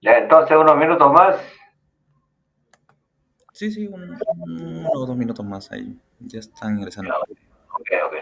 Ya, entonces unos minutos más. Sí, sí, uno o 2 minutos más ahí. Ya están ingresando. Ya, ok, ok.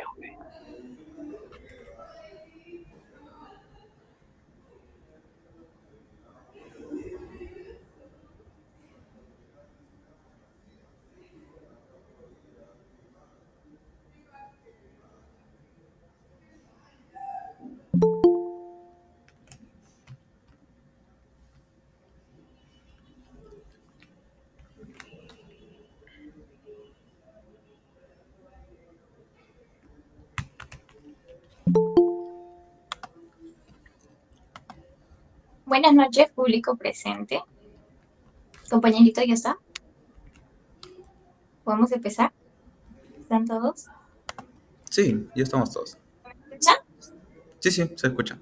Buenas noches, público presente. Compañerito, ¿ya está? ¿Podemos empezar? ¿Están todos? Sí, ya estamos todos. ¿Me escuchan? Sí, sí, se escucha.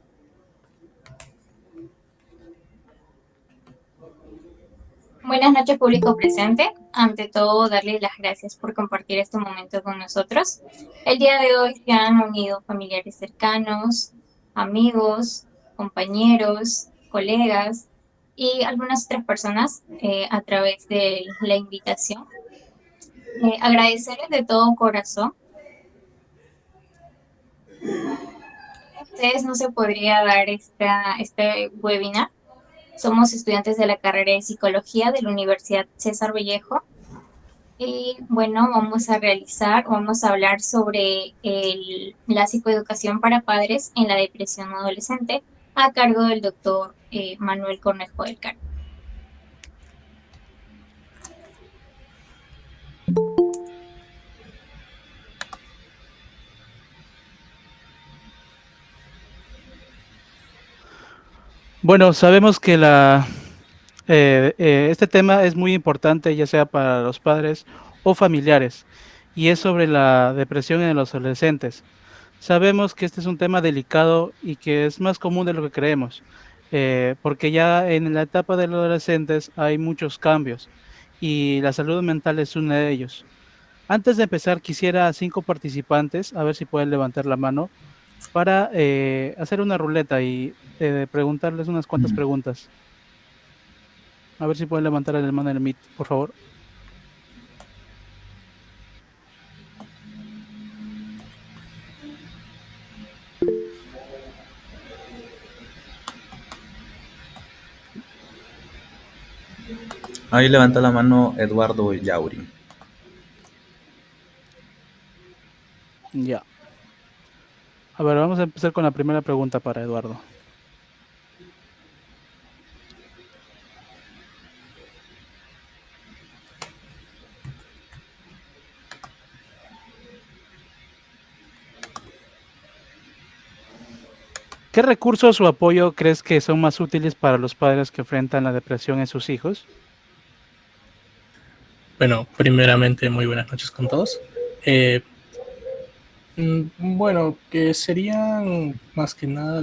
Buenas noches, público presente. Ante todo, darles las gracias por compartir este momento con nosotros. El día de hoy se han unido familiares cercanos, amigos, compañeros, colegas y algunas otras personas a través de la invitación. Agradecerles de todo corazón. Ustedes no se podría dar este webinar. Somos estudiantes de la carrera de Psicología de la Universidad César Vallejo. Y bueno, vamos a hablar sobre la psicoeducación para padres en la depresión adolescente a cargo del doctor Manuel Cornejo del Carmen. Bueno, sabemos que este tema es muy importante, ya sea para los padres o familiares, y es sobre la depresión en los adolescentes. Sabemos que este es un tema delicado y que es más común de lo que creemos, porque ya en la etapa de los adolescentes hay muchos cambios y la salud mental es uno de ellos. Antes de empezar, quisiera a 5 participantes, a ver si pueden levantar la mano, para hacer una ruleta y preguntarles unas cuantas preguntas. A ver si pueden levantar el mano en el Meet, por favor. Ahí levanta la mano Eduardo Yauri. Ya. A ver, vamos a empezar con la primera pregunta para Eduardo. ¿Qué recursos o apoyo crees que son más útiles para los padres que enfrentan la depresión en sus hijos? Bueno, primeramente, muy buenas noches con todos. Bueno, que serían más que nada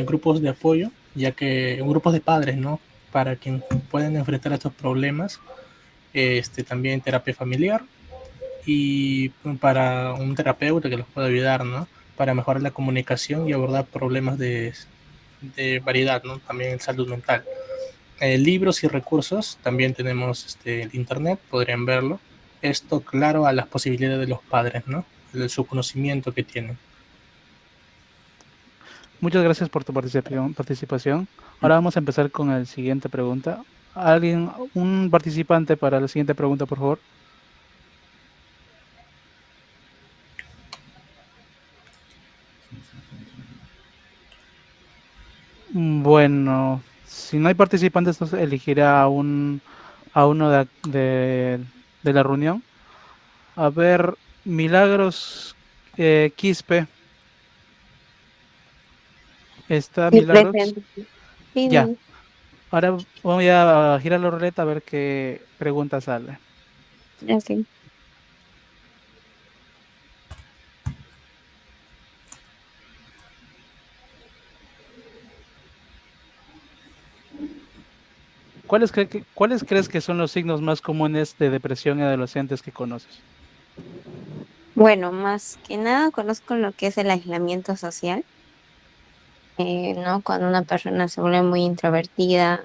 grupos de apoyo, ya que grupos de padres, ¿no? Para quien pueden enfrentar estos problemas, también terapia familiar y para un terapeuta que los pueda ayudar, ¿no? Para mejorar la comunicación y abordar problemas de variedad, ¿no? También en salud mental. Libros y recursos, también tenemos el internet, podrían verlo. Esto, claro, a las posibilidades de los padres, ¿no? De su conocimiento que tienen. Muchas gracias por tu participación. Ahora vamos a empezar con la siguiente pregunta. ¿Alguien, un participante para la siguiente pregunta, por favor? Bueno, si no hay participantes, entonces elegirá a uno de la reunión. A ver, Milagros Quispe. ¿Está Sí, Milagros? presente. Sí, Ya. no. Ahora voy a girar la ruleta a ver qué pregunta sale. Ok. ¿Cuáles crees que son los signos más comunes de depresión en adolescentes que conoces? Bueno, más que nada conozco lo que es el aislamiento social, ¿no? Cuando una persona se vuelve muy introvertida,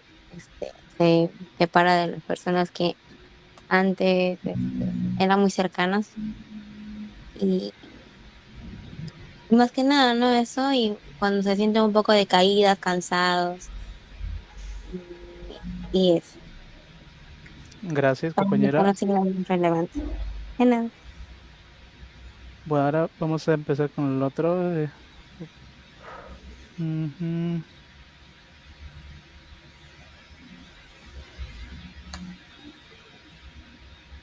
se separa de las personas que antes eran muy cercanas y más que nada, ¿no? Eso y cuando se sienten un poco decaídas, cansados y eso. Gracias, Para mí compañera. conocer lo más relevante. De nada. Bueno, ahora vamos a empezar con el otro. Ujú.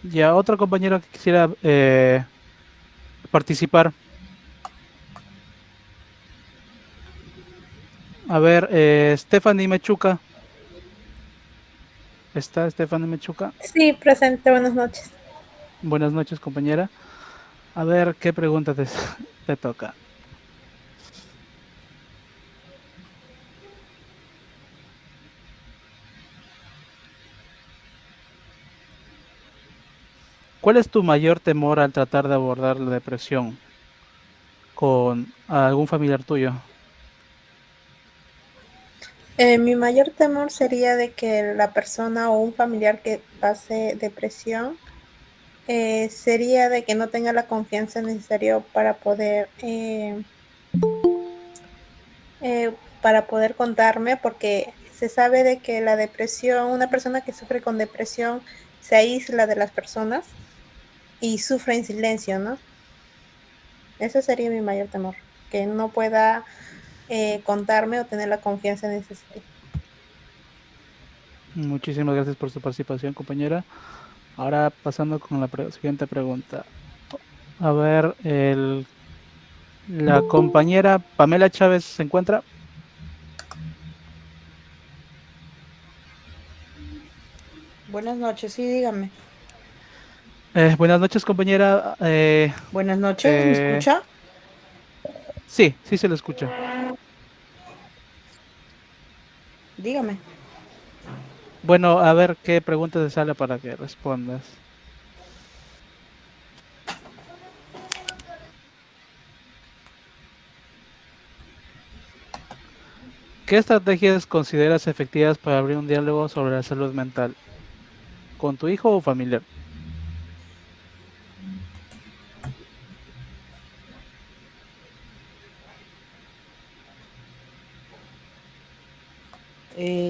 Ya, otro compañero que quisiera participar. A ver, Stephanie Mechuca. ¿Está Stephanie Mechuca? Sí, presente, buenas noches. Buenas noches, compañera. A ver, ¿qué pregunta te, te toca? ¿Cuál es tu mayor temor al tratar de abordar la depresión con algún familiar tuyo? Mi mayor temor sería de que la persona o un familiar que pase depresión sería de que no tenga la confianza necesaria para poder contarme, porque se sabe de que la depresión, una persona que sufre con depresión se aísla de las personas y sufre en silencio, ¿no? Ese sería mi mayor temor, que no pueda contarme o tener la confianza necesaria. Muchísimas gracias por su participación, compañera. Ahora pasando con la siguiente pregunta. A ver, la compañera Pamela Chávez se encuentra. Buenas noches, sí, dígame. Buenas noches, compañera. Buenas noches, ¿me escucha? Sí, sí se le escucha. Dígame. Bueno, a ver qué pregunta te sale para que respondas. ¿Qué estrategias consideras efectivas para abrir un diálogo sobre la salud mental? ¿Con tu hijo o familiar?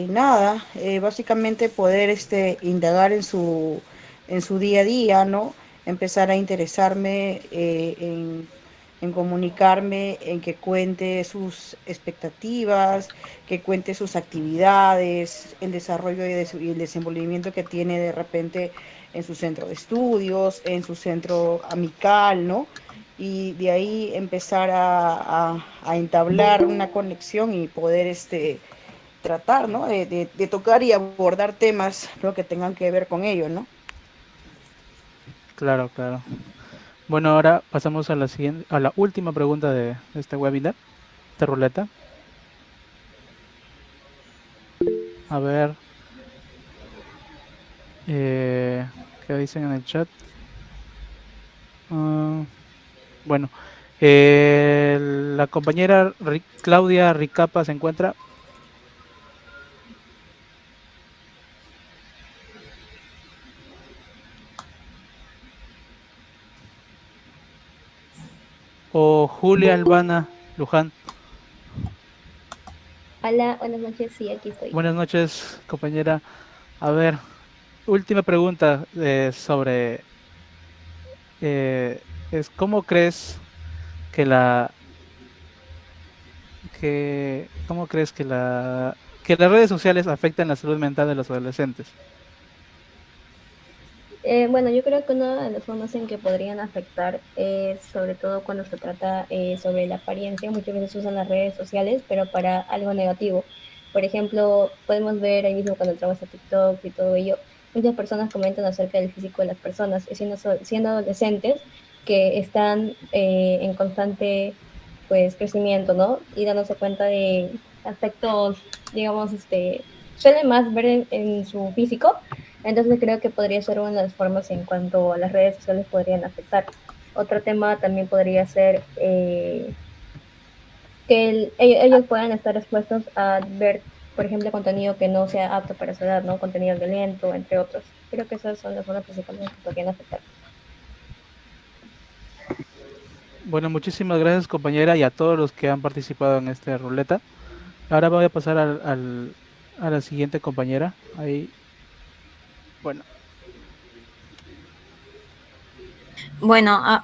Nada, básicamente poder indagar en su día a día, ¿no? Empezar a interesarme en comunicarme, en que cuente sus expectativas, que cuente sus actividades, el desarrollo y el desenvolvimiento que tiene de repente en su centro de estudios, en su centro amical, ¿no? Y de ahí empezar a entablar una conexión y poder tratar, ¿no? De tocar y abordar temas, ¿no? Que tengan que ver con ello, ¿no? Claro, claro. Bueno, ahora pasamos a la siguiente, a la última pregunta de este webinar, de ruleta. A ver, ¿qué dicen en el chat? Ah, bueno, la compañera Claudia Ricapa se encuentra. O Julia Albana Luján. Hola, buenas noches, sí, aquí estoy. Buenas noches, compañera. A ver, última pregunta sobre es ¿cómo crees que cómo crees que las redes sociales afectan la salud mental de los adolescentes? Bueno, yo creo que una de las formas en que podrían afectar es sobre todo cuando se trata sobre la apariencia. Muchas veces usan las redes sociales, pero para algo negativo. Por ejemplo, podemos ver ahí mismo cuando entramos a TikTok y todo ello, muchas personas comentan acerca del físico de las personas, siendo adolescentes que están en constante pues crecimiento, ¿no? Y dándose cuenta de aspectos, digamos, suelen más ver en su físico. Entonces creo que podría ser una de las formas en cuanto a las redes sociales podrían afectar. Otro tema también podría ser que ellos puedan estar expuestos a ver, por ejemplo, contenido que no sea apto para su edad, ¿no? Contenido violento, entre otros. Creo que esas son las zonas principales que podrían afectar. Bueno, muchísimas gracias compañera y a todos los que han participado en esta ruleta. Ahora voy a pasar a la siguiente compañera. Ahí, bueno. Bueno,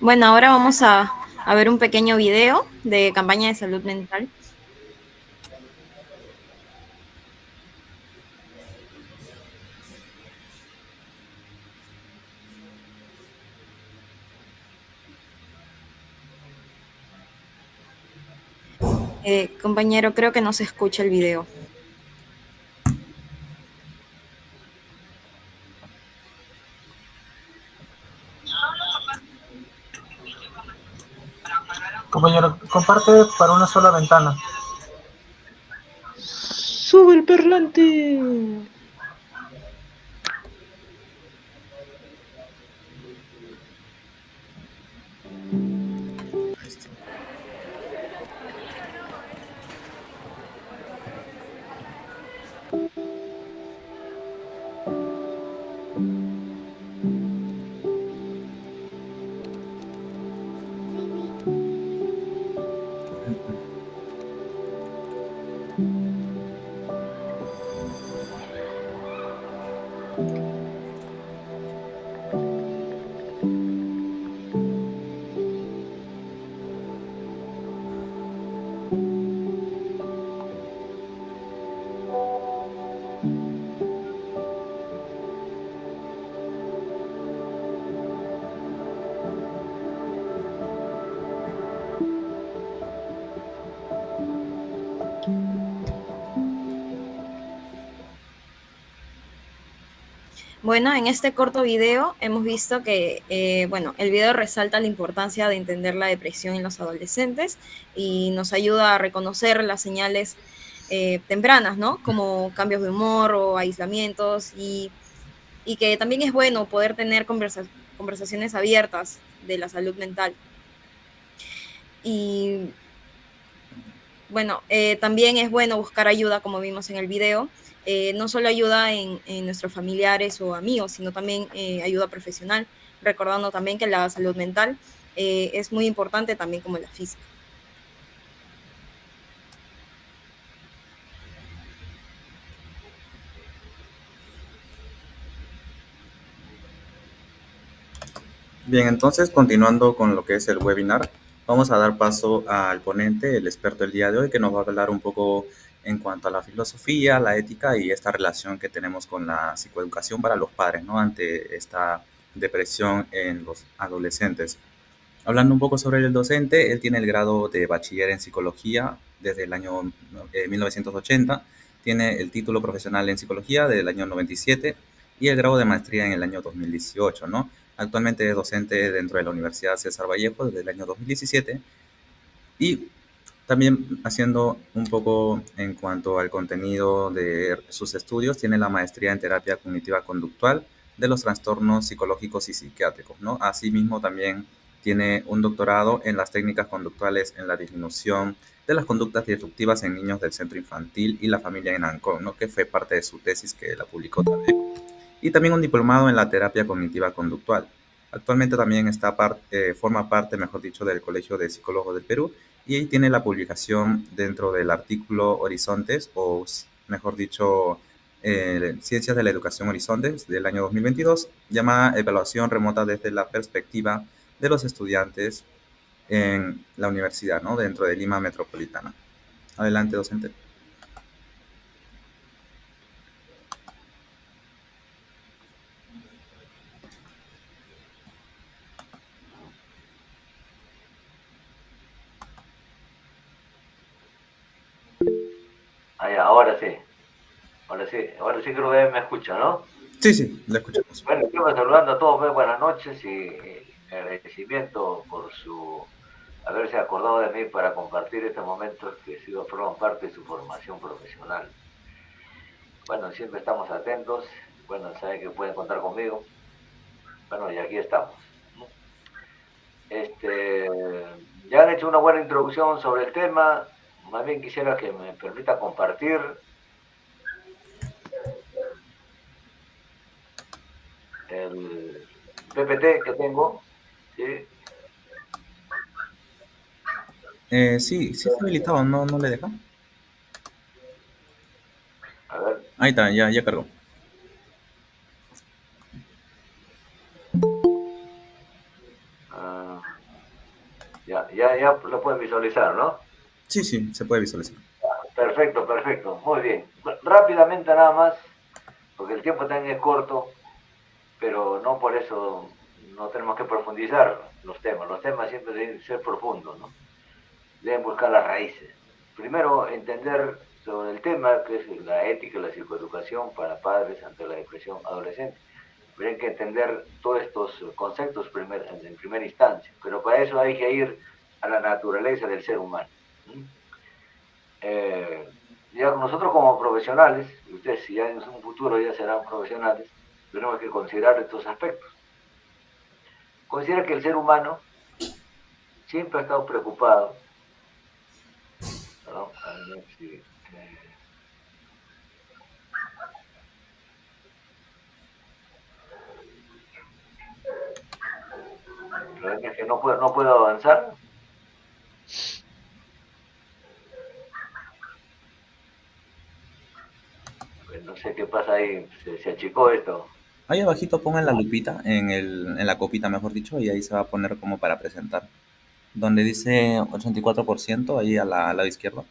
bueno, ahora vamos a ver un pequeño video de campaña de salud mental. Compañero, creo que no se escucha el video. Compañero, comparte para una sola ventana. ¡Sube el parlante! Bueno, en este corto video hemos visto que, bueno, el video resalta la importancia de entender la depresión en los adolescentes y nos ayuda a reconocer las señales tempranas, ¿no? Como cambios de humor o aislamientos y que también es bueno poder tener conversaciones abiertas de la salud mental. Y bueno, también es bueno buscar ayuda, como vimos en el video. No solo ayuda en nuestros familiares o amigos, sino también ayuda profesional, recordando también que la salud mental es muy importante también como la física. Bien, entonces continuando con lo que es el webinar, vamos a dar paso al ponente, el experto del día de hoy, que nos va a hablar un poco en cuanto a la filosofía, la ética y esta relación que tenemos con la psicoeducación para los padres, ¿no? Ante esta depresión en los adolescentes. Hablando un poco sobre el docente, él tiene el grado de bachiller en psicología desde el año 1980, tiene el título profesional en psicología del año 97 y el grado de maestría en el año 2018, ¿no? Actualmente es docente dentro de la Universidad César Vallejo desde el año 2017 y también haciendo un poco en cuanto al contenido de sus estudios, tiene la maestría en terapia cognitiva conductual de los trastornos psicológicos y psiquiátricos, ¿no? Asimismo también tiene un doctorado en las técnicas conductuales en la disminución de las conductas disruptivas en niños del centro infantil y la familia en Ancón, ¿no? Que fue parte de su tesis que la publicó también. Y también un diplomado en la terapia cognitiva conductual. Actualmente también forma parte, mejor dicho, del Colegio de Psicólogos del Perú y ahí tiene la publicación dentro del artículo Horizontes, o mejor dicho, Ciencias de la Educación Horizontes del año 2022, llamada Evaluación remota desde la perspectiva de los estudiantes en la universidad, ¿no? Dentro de Lima Metropolitana. Adelante, docente. Ahora sí. Ahora sí creo que me escucha, ¿no? Sí, la escuchamos. Bueno, quiero saludando a todos, muy buenas noches y agradecimiento por su haberse acordado de mí para compartir este momento que forman parte de su formación profesional. Bueno, siempre estamos atentos. bueno, saben que pueden contar conmigo. Bueno, y aquí estamos. Ya han hecho una buena introducción sobre el tema. Más bien quisiera que me permita compartir el PPT que tengo. ¿Sí? Sí está habilitado, no le deja. A ver. Ahí está, ya cargó. Ya lo pueden visualizar, ¿no? Sí, se puede visualizar. Perfecto, muy bien. Rápidamente nada más, porque el tiempo también es corto, pero no por eso no tenemos que profundizar los temas. Los temas siempre deben ser profundos, ¿no? Deben buscar las raíces. Primero, entender sobre el tema, que es la ética y la psicoeducación para padres ante la depresión adolescente. Pero hay que entender todos estos conceptos en primera instancia, pero para eso hay que ir a la naturaleza del ser humano. Ya nosotros como profesionales, y ustedes si ya en un futuro ya serán profesionales, tenemos que considerar estos aspectos. Considera que el ser humano siempre ha estado preocupado, ¿no? A ver si, es que no puedo avanzar. Pues no sé qué pasa ahí, se achicó esto. Ahí abajito pongan la lupita, en la copita mejor dicho, y ahí se va a poner como para presentar. Donde dice 84%, ahí al lado izquierdo.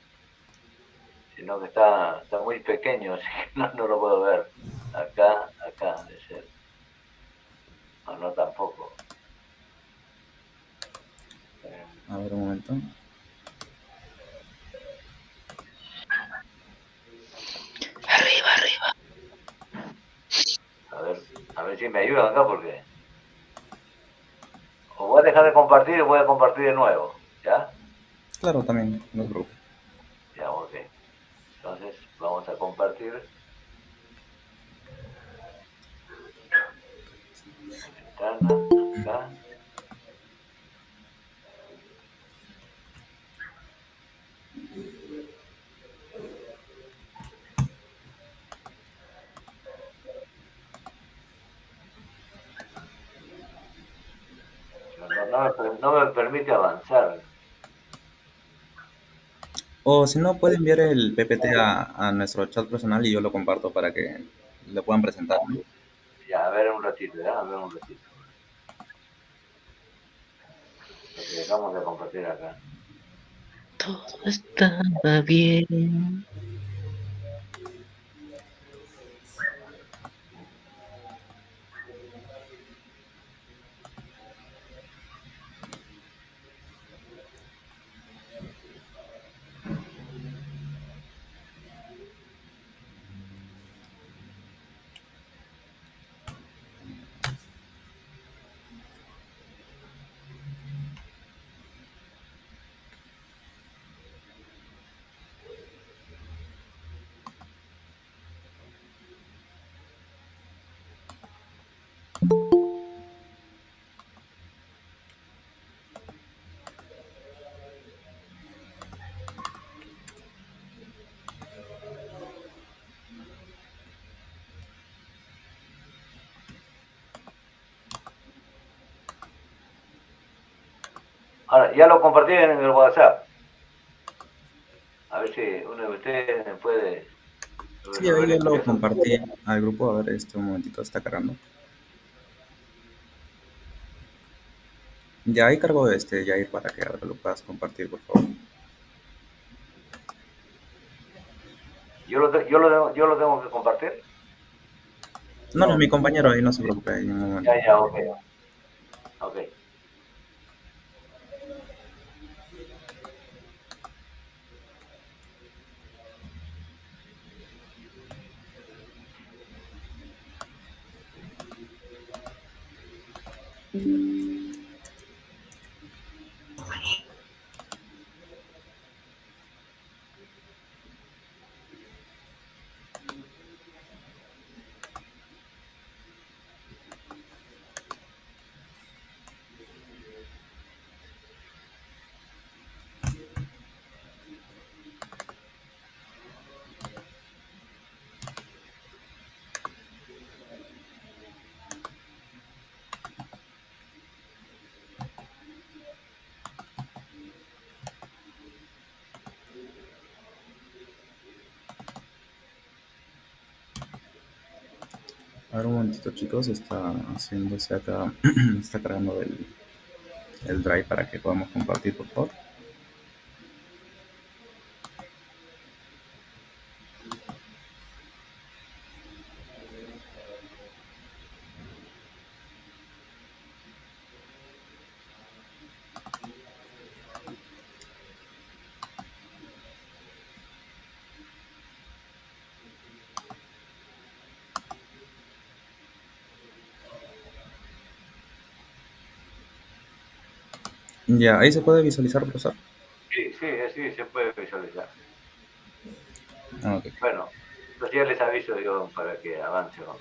Sino que está muy pequeño, así que no lo puedo ver. Acá, de ser. No tampoco. A ver, un momento. Arriba. A ver si me ayudan acá porque... O voy a dejar de compartir y voy a compartir de nuevo, ¿ya? Claro, también, no se preocupe. Ya, ok. Entonces vamos a compartir. Ventana, acá. No me permite avanzar. O si no, puede enviar el PPT a nuestro chat personal y yo lo comparto para que le puedan presentar, ¿no? Ya, a ver un ratito, ya, a ver un ratito. Porque dejamos de compartir acá. Todo estaba bien. Ahora, ya lo compartí en el WhatsApp. A ver si uno de ustedes me puede... Sí, ahí ya lo compartí al grupo. A ver, un momentito, está cargando. Ya ahí cargo Jair para que ahora lo puedas compartir, por favor. ¿Yo lo tengo que compartir? No, mi compañero ahí, no se preocupe, ahí en un momento. Ya, ok. Ok. A ver un momentito, chicos, está haciéndose acá, está cargando el drive para que podamos compartir, por favor. Ya, ahí se puede visualizar, profesor. Sí, sí, así se puede visualizar. Ah, ok, Bueno, entonces ya les aviso yo para que avance, ¿no?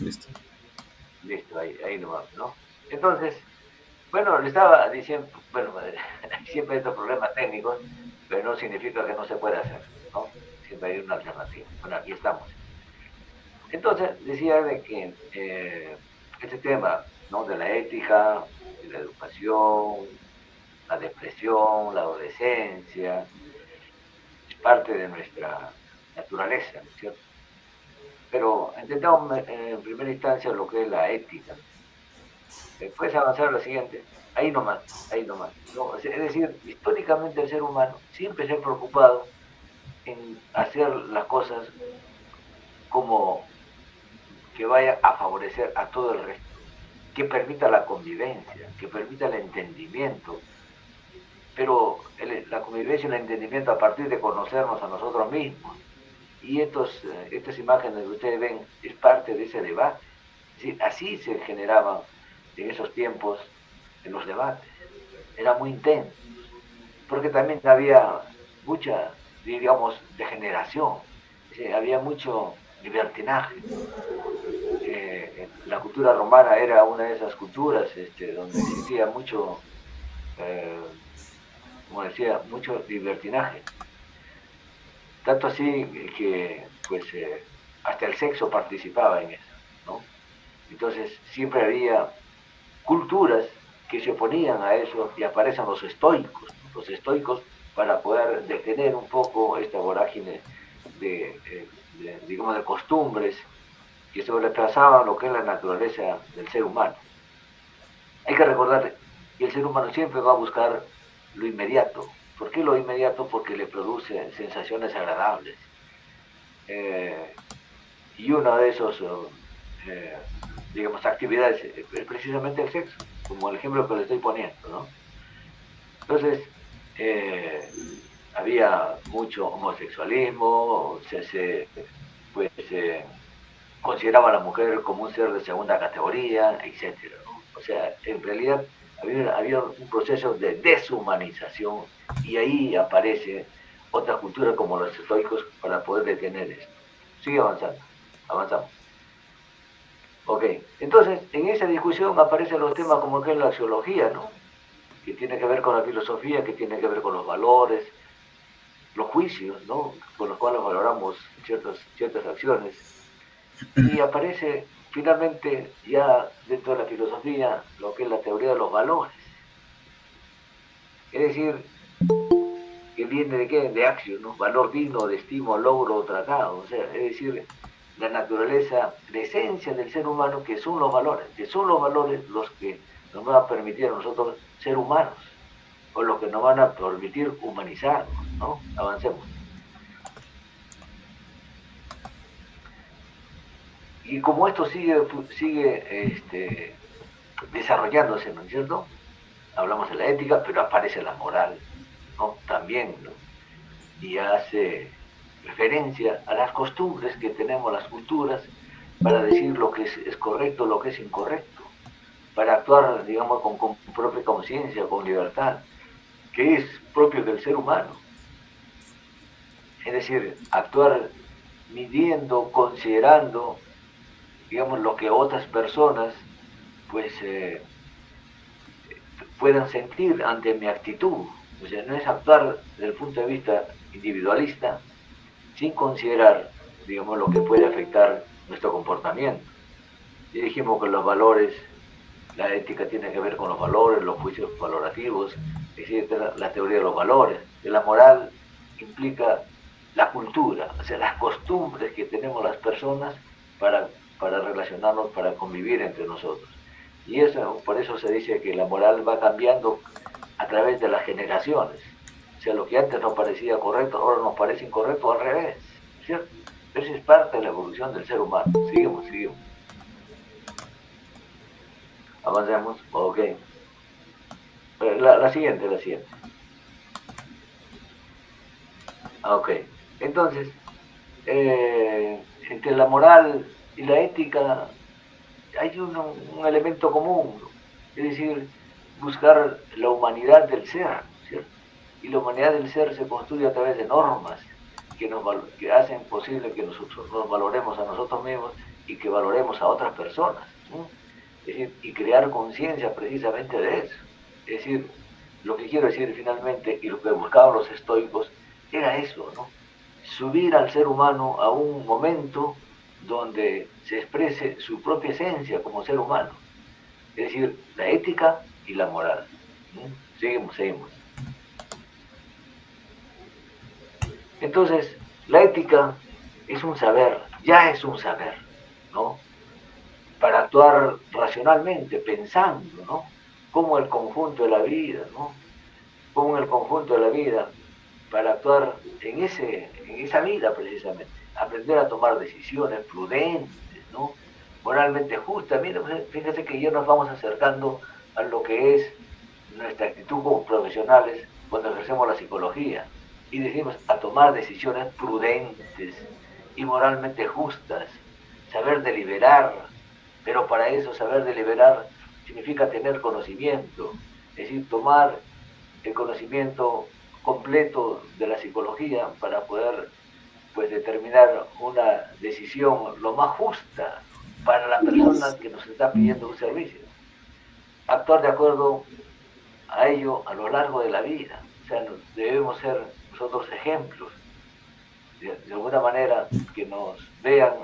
listo. Listo, ahí nomás, ¿no? Entonces, bueno, le estaba diciendo, bueno, siempre hay estos problemas técnicos, pero no significa que no se pueda hacer, ¿no? Siempre hay una alternativa. Bueno, aquí estamos. Entonces, decía de que este tema, ¿no? De la ética, de la educación, la depresión, la adolescencia, es parte de nuestra naturaleza, ¿no es cierto? Pero entendamos en primera instancia lo que es la ética. Después avanzar a lo siguiente, ahí nomás. ¿No? Es decir, históricamente el ser humano siempre se ha preocupado en hacer las cosas como que vaya a favorecer a todo el resto, que permita la convivencia, que permita el entendimiento, pero la convivencia y el entendimiento a partir de conocernos a nosotros mismos. Y estas imágenes que ustedes ven es parte de ese debate. ¿Sí? Así se generaban en esos tiempos en los debates. Era muy intenso, porque también había mucha, digamos, degeneración. ¿Sí? Había mucho libertinaje. La cultura romana era una de esas culturas donde existía mucho, como decía, mucho libertinaje. Tanto así que, pues, hasta el sexo participaba en eso, ¿no? Entonces, siempre había culturas que se oponían a eso y aparecen los estoicos para poder detener un poco esta vorágine digamos, de costumbres que sobrepasaban lo que es la naturaleza del ser humano. Hay que recordar que el ser humano siempre va a buscar lo inmediato. ¿Por qué lo inmediato? Porque le produce sensaciones agradables. Y una de esas, digamos, actividades es precisamente el sexo, como el ejemplo que le estoy poniendo, ¿no? Entonces, había mucho homosexualismo, pues, consideraba a la mujer como un ser de segunda categoría, etcétera, ¿no? O sea, en realidad había un proceso de deshumanización y ahí aparece otra cultura como los estoicos para poder detener esto. Sigue avanzando, avanzamos. Ok, entonces en esa discusión aparecen los temas como que es la axiología, ¿no? Que tiene que ver con la filosofía, que tiene que ver con los valores, los juicios, ¿no? Con los cuales valoramos ciertas acciones. Y aparece finalmente ya dentro de la filosofía lo que es la teoría de los valores. Es decir, que viene de qué? De acción, ¿no? Valor digno de estímulo, logro o tratado. O sea, es decir, la naturaleza, la esencia del ser humano, que son los valores los que nos van a permitir a nosotros ser humanos, o los que nos van a permitir humanizarnos, ¿no? Avancemos. Y como esto sigue desarrollándose, ¿no es cierto? Hablamos de la ética, pero aparece la moral, ¿no? También, ¿no? Y hace referencia a las costumbres que tenemos las culturas para decir lo que es correcto, lo que es incorrecto, para actuar, digamos, con propia conciencia, con libertad, que es propio del ser humano. Es decir, actuar midiendo, considerando, digamos, lo que otras personas, pues, puedan sentir ante mi actitud. O sea, no es actuar desde el punto de vista individualista sin considerar, digamos, lo que puede afectar nuestro comportamiento. Y dijimos que los valores, la ética tiene que ver con los valores, los juicios valorativos, etcétera, la teoría de los valores. Y la moral implica la cultura, o sea, las costumbres que tenemos las personas para para relacionarnos, para convivir entre nosotros. Y eso, por eso se dice que la moral va cambiando a través de las generaciones. O sea, lo que antes nos parecía correcto, ahora nos parece incorrecto, al revés, ¿cierto? Eso es parte de la evolución del ser humano. Seguimos. Avancemos, ok. La siguiente. Ok. Entonces, entre la moral y la ética hay un elemento común, ¿no? Es decir, buscar la humanidad del ser, ¿cierto? Y la humanidad del ser se construye a través de normas que hacen posible que nosotros nos valoremos a nosotros mismos y que valoremos a otras personas, ¿no? Es decir, y crear conciencia precisamente de eso. Es decir, lo que quiero decir finalmente, y lo que buscaban los estoicos, era eso, ¿no? Subir al ser humano a un momento donde se exprese su propia esencia como ser humano. Es decir, la ética y la moral. ¿No? Seguimos. Entonces, la ética es un saber, ya es un saber, ¿no? Para actuar racionalmente, pensando, ¿no? Como el conjunto de la vida, ¿no? Como el conjunto de la vida, para actuar en esa vida precisamente. Aprender a tomar decisiones prudentes, ¿no? Moralmente justas. Mira, fíjense que ya nos vamos acercando a lo que es nuestra actitud como profesionales cuando ejercemos la psicología. Y decimos a tomar decisiones prudentes y moralmente justas, saber deliberar, pero para eso saber deliberar significa tener conocimiento, es decir, tomar el conocimiento completo de la psicología para poder pues determinar una decisión lo más justa para la persona que nos está pidiendo un servicio. Actuar de acuerdo a ello a lo largo de la vida. O sea, debemos ser nosotros ejemplos, de alguna manera, que nos vean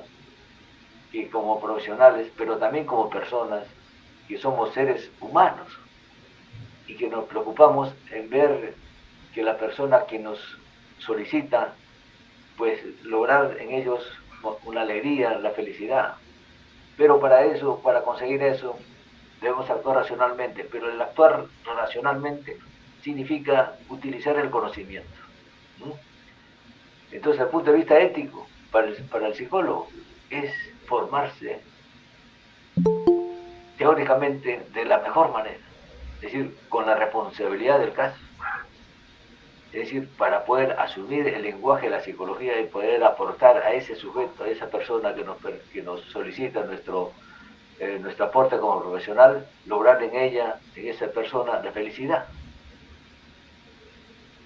y como profesionales, pero también como personas, que somos seres humanos y que nos preocupamos en ver que la persona que nos solicita, pues lograr en ellos una alegría, la felicidad. Pero para eso, para conseguir eso, debemos actuar racionalmente, pero el actuar racionalmente significa utilizar el conocimiento. ¿No? Entonces, desde el punto de vista ético, para el psicólogo, es formarse teóricamente de la mejor manera, es decir, con la responsabilidad del caso. Es decir, para poder asumir el lenguaje de la psicología y poder aportar a ese sujeto, a esa persona que nos solicita nuestro aporte como profesional, lograr en ella, en esa persona, la felicidad.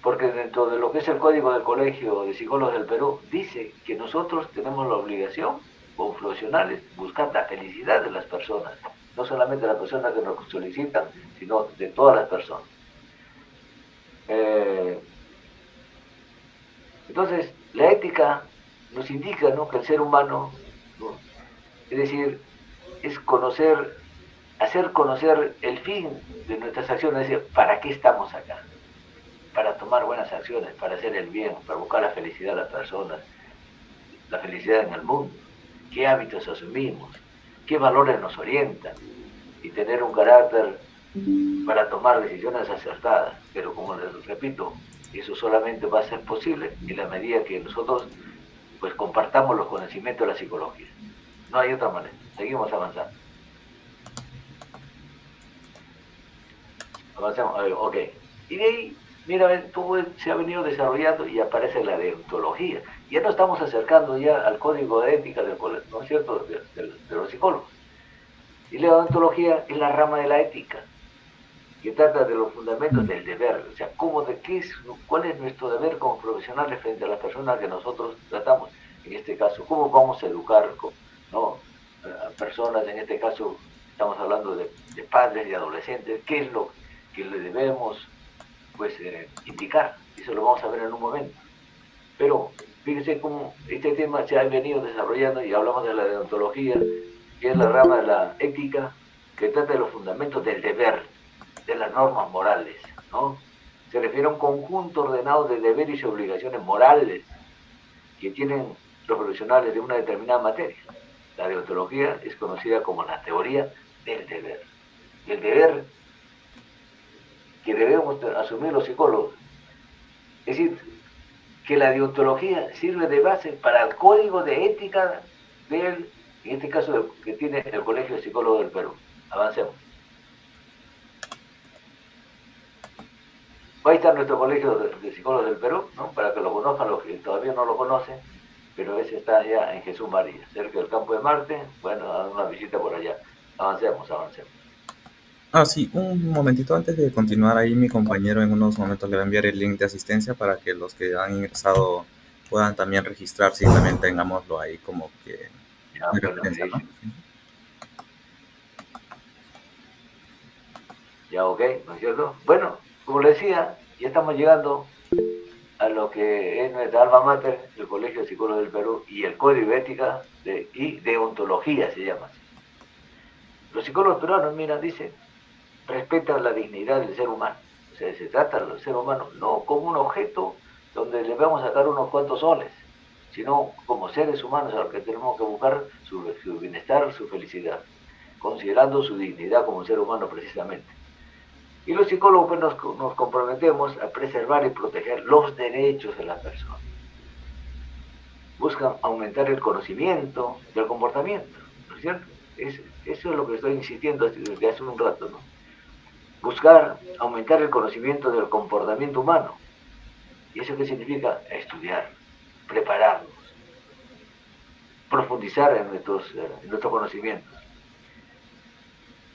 Porque dentro de lo que es el Código del Colegio de Psicólogos del Perú, dice que nosotros tenemos la obligación, como profesionales, buscar la felicidad de las personas, no solamente de las personas que nos solicitan, sino de todas las personas. Entonces, la ética nos indica, ¿no?, que el ser humano, ¿no?, es decir, es hacer conocer el fin de nuestras acciones, es decir, ¿para qué estamos acá? Para tomar buenas acciones, para hacer el bien, para buscar la felicidad de las personas, la felicidad en el mundo, qué hábitos asumimos, qué valores nos orientan, y tener un carácter para tomar decisiones acertadas. Pero como les repito, eso solamente va a ser posible en la medida que nosotros pues compartamos los conocimientos de la psicología. No hay otra manera. Seguimos avanzando. Avancemos, ok. Y de ahí, mira, todo se ha venido desarrollando y aparece la deontología. Ya nos estamos acercando ya al código de ética del colegio, ¿no es cierto?, de los psicólogos. Y la deontología es la rama de la ética, que trata de los fundamentos del deber, o sea, cuál es nuestro deber como profesionales frente a las personas que nosotros tratamos, en este caso, cómo vamos a educar, ¿no?, a personas, en este caso estamos hablando de padres y adolescentes, qué es lo que le debemos pues indicar, eso lo vamos a ver en un momento. Pero fíjense cómo este tema se ha venido desarrollando y hablamos de la deontología, que es la rama de la ética, que trata de los fundamentos del deber, de las normas morales, ¿no? Se refiere a un conjunto ordenado de deberes y obligaciones morales que tienen los profesionales de una determinada materia. La deontología es conocida como la teoría del deber. Y el deber que debemos asumir los psicólogos, es decir, que la deontología sirve de base para el código de ética del, en este caso, que tiene el Colegio de Psicólogos del Perú. Avancemos. Ahí está nuestro Colegio de Psicólogos del Perú, ¿no? Para que lo conozcan los que todavía no lo conocen, pero ese está ya en Jesús María, cerca del campo de Marte. Bueno, hagan una visita por allá. Avancemos. Ah, sí, un momentito antes de continuar ahí, mi compañero en unos momentos le va a enviar el link de asistencia para que los que han ingresado puedan también registrarse y también tengámoslo ahí como que Ya, de bueno, referencia, ¿no? Ya, ok, ¿no es cierto? Bueno, como le decía, ya estamos llegando a lo que es nuestra alma mater, el Colegio de Psicólogos del Perú y el Código de Ética y Deontología se llama así. Los psicólogos peruanos, mira, dicen, respetan la dignidad del ser humano. O sea, se trata del ser humano no como un objeto donde le vamos a sacar unos cuantos soles, sino como seres humanos a los que tenemos que buscar su bienestar, su felicidad, considerando su dignidad como ser humano precisamente. Y los psicólogos pues, nos comprometemos a preservar y proteger los derechos de las personas. Buscan aumentar el conocimiento del comportamiento, ¿no es cierto? Eso es lo que estoy insistiendo desde hace un rato, ¿no? Buscar aumentar el conocimiento del comportamiento humano. ¿Y eso qué significa? Estudiar, prepararnos, profundizar en nuestros conocimientos.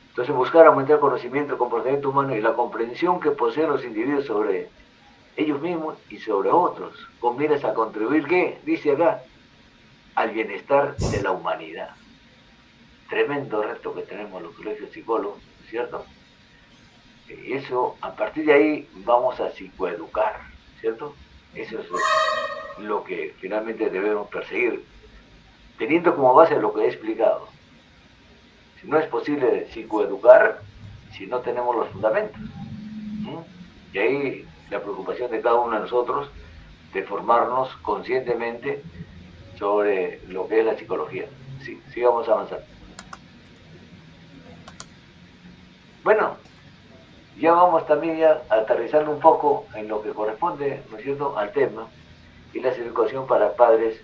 Entonces, buscar aumentar el conocimiento del comportamiento humano y la comprensión que poseen los individuos sobre ellos mismos y sobre otros, con miras a contribuir, ¿qué? Dice acá, al bienestar de la humanidad. Tremendo reto que tenemos los colegios psicólogos, ¿no es cierto? Y eso, a partir de ahí, vamos a psicoeducar, ¿cierto? Eso es lo que finalmente debemos perseguir, teniendo como base lo que he explicado. Si no es posible psicoeducar si no tenemos los fundamentos. Y ahí la preocupación de cada uno de nosotros de formarnos conscientemente sobre lo que es la psicología. Sí, sigamos avanzando. Bueno, ya vamos también ya aterrizando un poco en lo que corresponde, ¿no es cierto?, al tema y la educación para padres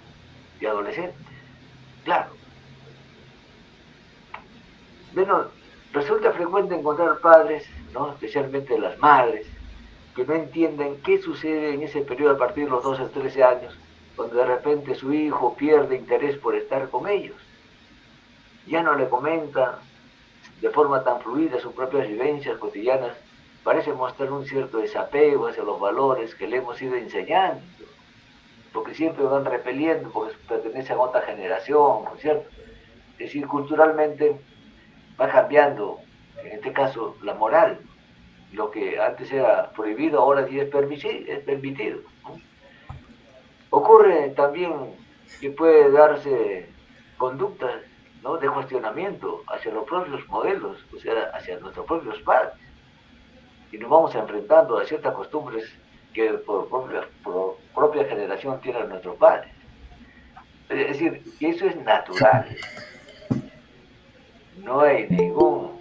y adolescentes. Claro. Bueno, resulta frecuente encontrar padres, ¿no?, especialmente las madres, que no entienden qué sucede en ese periodo a partir de los 12 o 13 años, cuando de repente su hijo pierde interés por estar con ellos. Ya no le comenta de forma tan fluida sus propias vivencias cotidianas, parece mostrar un cierto desapego hacia los valores que le hemos ido enseñando, porque siempre van repeliendo, porque pertenecen a otra generación, ¿no es cierto? Es decir, culturalmente va cambiando, en este caso, la moral. Lo que antes era prohibido, ahora sí es permitido, ¿no? Ocurre también que puede darse conductas, ¿no?, de cuestionamiento hacia los propios modelos, o sea, hacia nuestros propios padres. Y nos vamos enfrentando a ciertas costumbres que por propia generación tienen nuestros padres. Es decir, que eso es natural. No hay ningún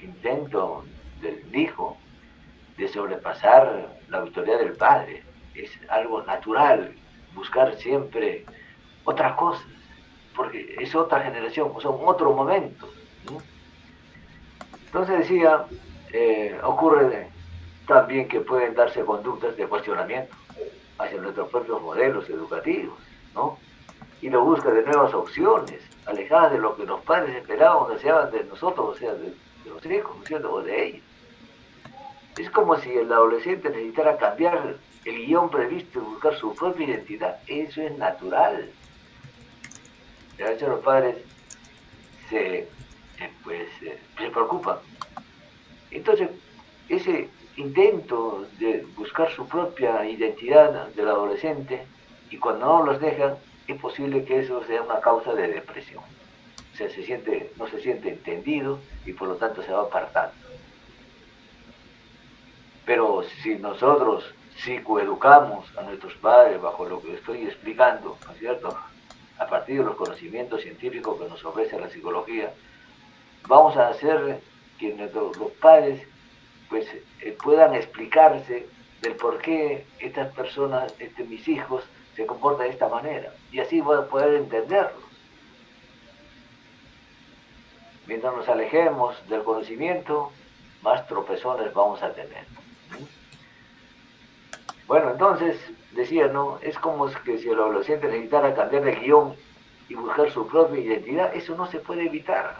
intento del hijo de sobrepasar la autoridad del padre. Es algo natural buscar siempre otras cosas, porque es otra generación, son otro momento, ¿no? Entonces decía, ocurre también que pueden darse conductas de cuestionamiento hacia nuestros propios modelos educativos, ¿no? Y la búsqueda de nuevas opciones, alejadas de lo que los padres esperaban o deseaban de nosotros, o sea, de los hijos, ¿no es cierto?, o de ellos. Es como si el adolescente necesitara cambiar el guión previsto y buscar su propia identidad. Eso es natural. Y a veces los padres se preocupan. Entonces, ese intento de buscar su propia identidad del adolescente, y cuando no los dejan, es posible que eso sea una causa de depresión. O sea, no se siente entendido y por lo tanto se va apartando. Pero si nosotros psicoeducamos a nuestros padres bajo lo que estoy explicando, ¿no es cierto?, a partir de los conocimientos científicos que nos ofrece la psicología, vamos a hacer que los padres pues puedan explicarse del por qué estas personas, mis hijos, se comportan de esta manera, y así voy a poder entenderlos. Mientras nos alejemos del conocimiento, más tropezones vamos a tener. Bueno, entonces, decía, ¿no? Es como que si el adolescente necesitara cambiar de guión y buscar su propia identidad, eso no se puede evitar.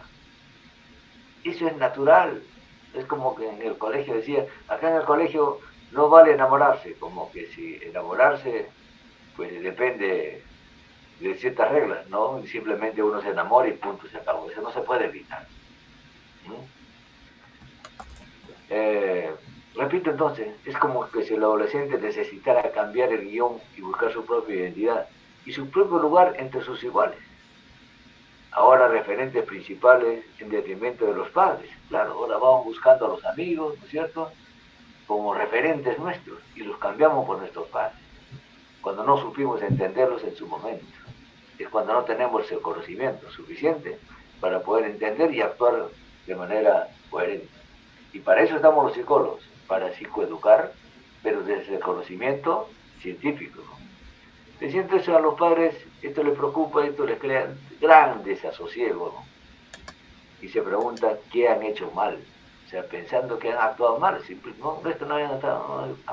Eso es natural. Es como que en el colegio decía, acá en el colegio no vale enamorarse, como que si enamorarse, pues depende de ciertas reglas, ¿no? Simplemente uno se enamora y punto, se acabó. Eso no se puede evitar. Repito entonces, es como que si el adolescente necesitara cambiar el guión y buscar su propia identidad y su propio lugar entre sus iguales. Ahora referentes principales en detrimento de los padres. Claro, ahora vamos buscando a los amigos, ¿no es cierto?, como referentes nuestros y los cambiamos por nuestros padres. Cuando no supimos entenderlos en su momento. Es cuando no tenemos el conocimiento suficiente para poder entender y actuar de manera coherente. Y para eso estamos los psicólogos, para psicoeducar, pero desde el conocimiento científico. De cierto, eso a los padres, esto les preocupa, esto les crea gran desasosiego, ¿no? Y se preguntan qué han hecho mal. O sea, pensando que han actuado mal. No, esto no han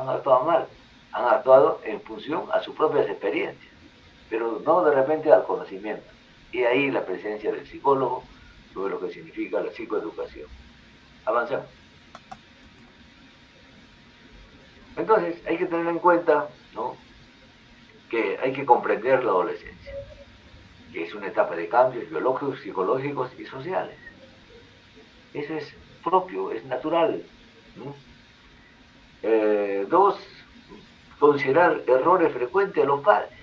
actuado mal. Han actuado en función a sus propias experiencias, pero no de repente al conocimiento. Y ahí la presencia del psicólogo sobre lo que significa la psicoeducación. Avanzamos. Entonces, hay que tener en cuenta, ¿no?, que hay que comprender la adolescencia, que es una etapa de cambios biológicos, psicológicos y sociales. Eso es propio, es natural, ¿no? Dos, considerar errores frecuentes de los padres.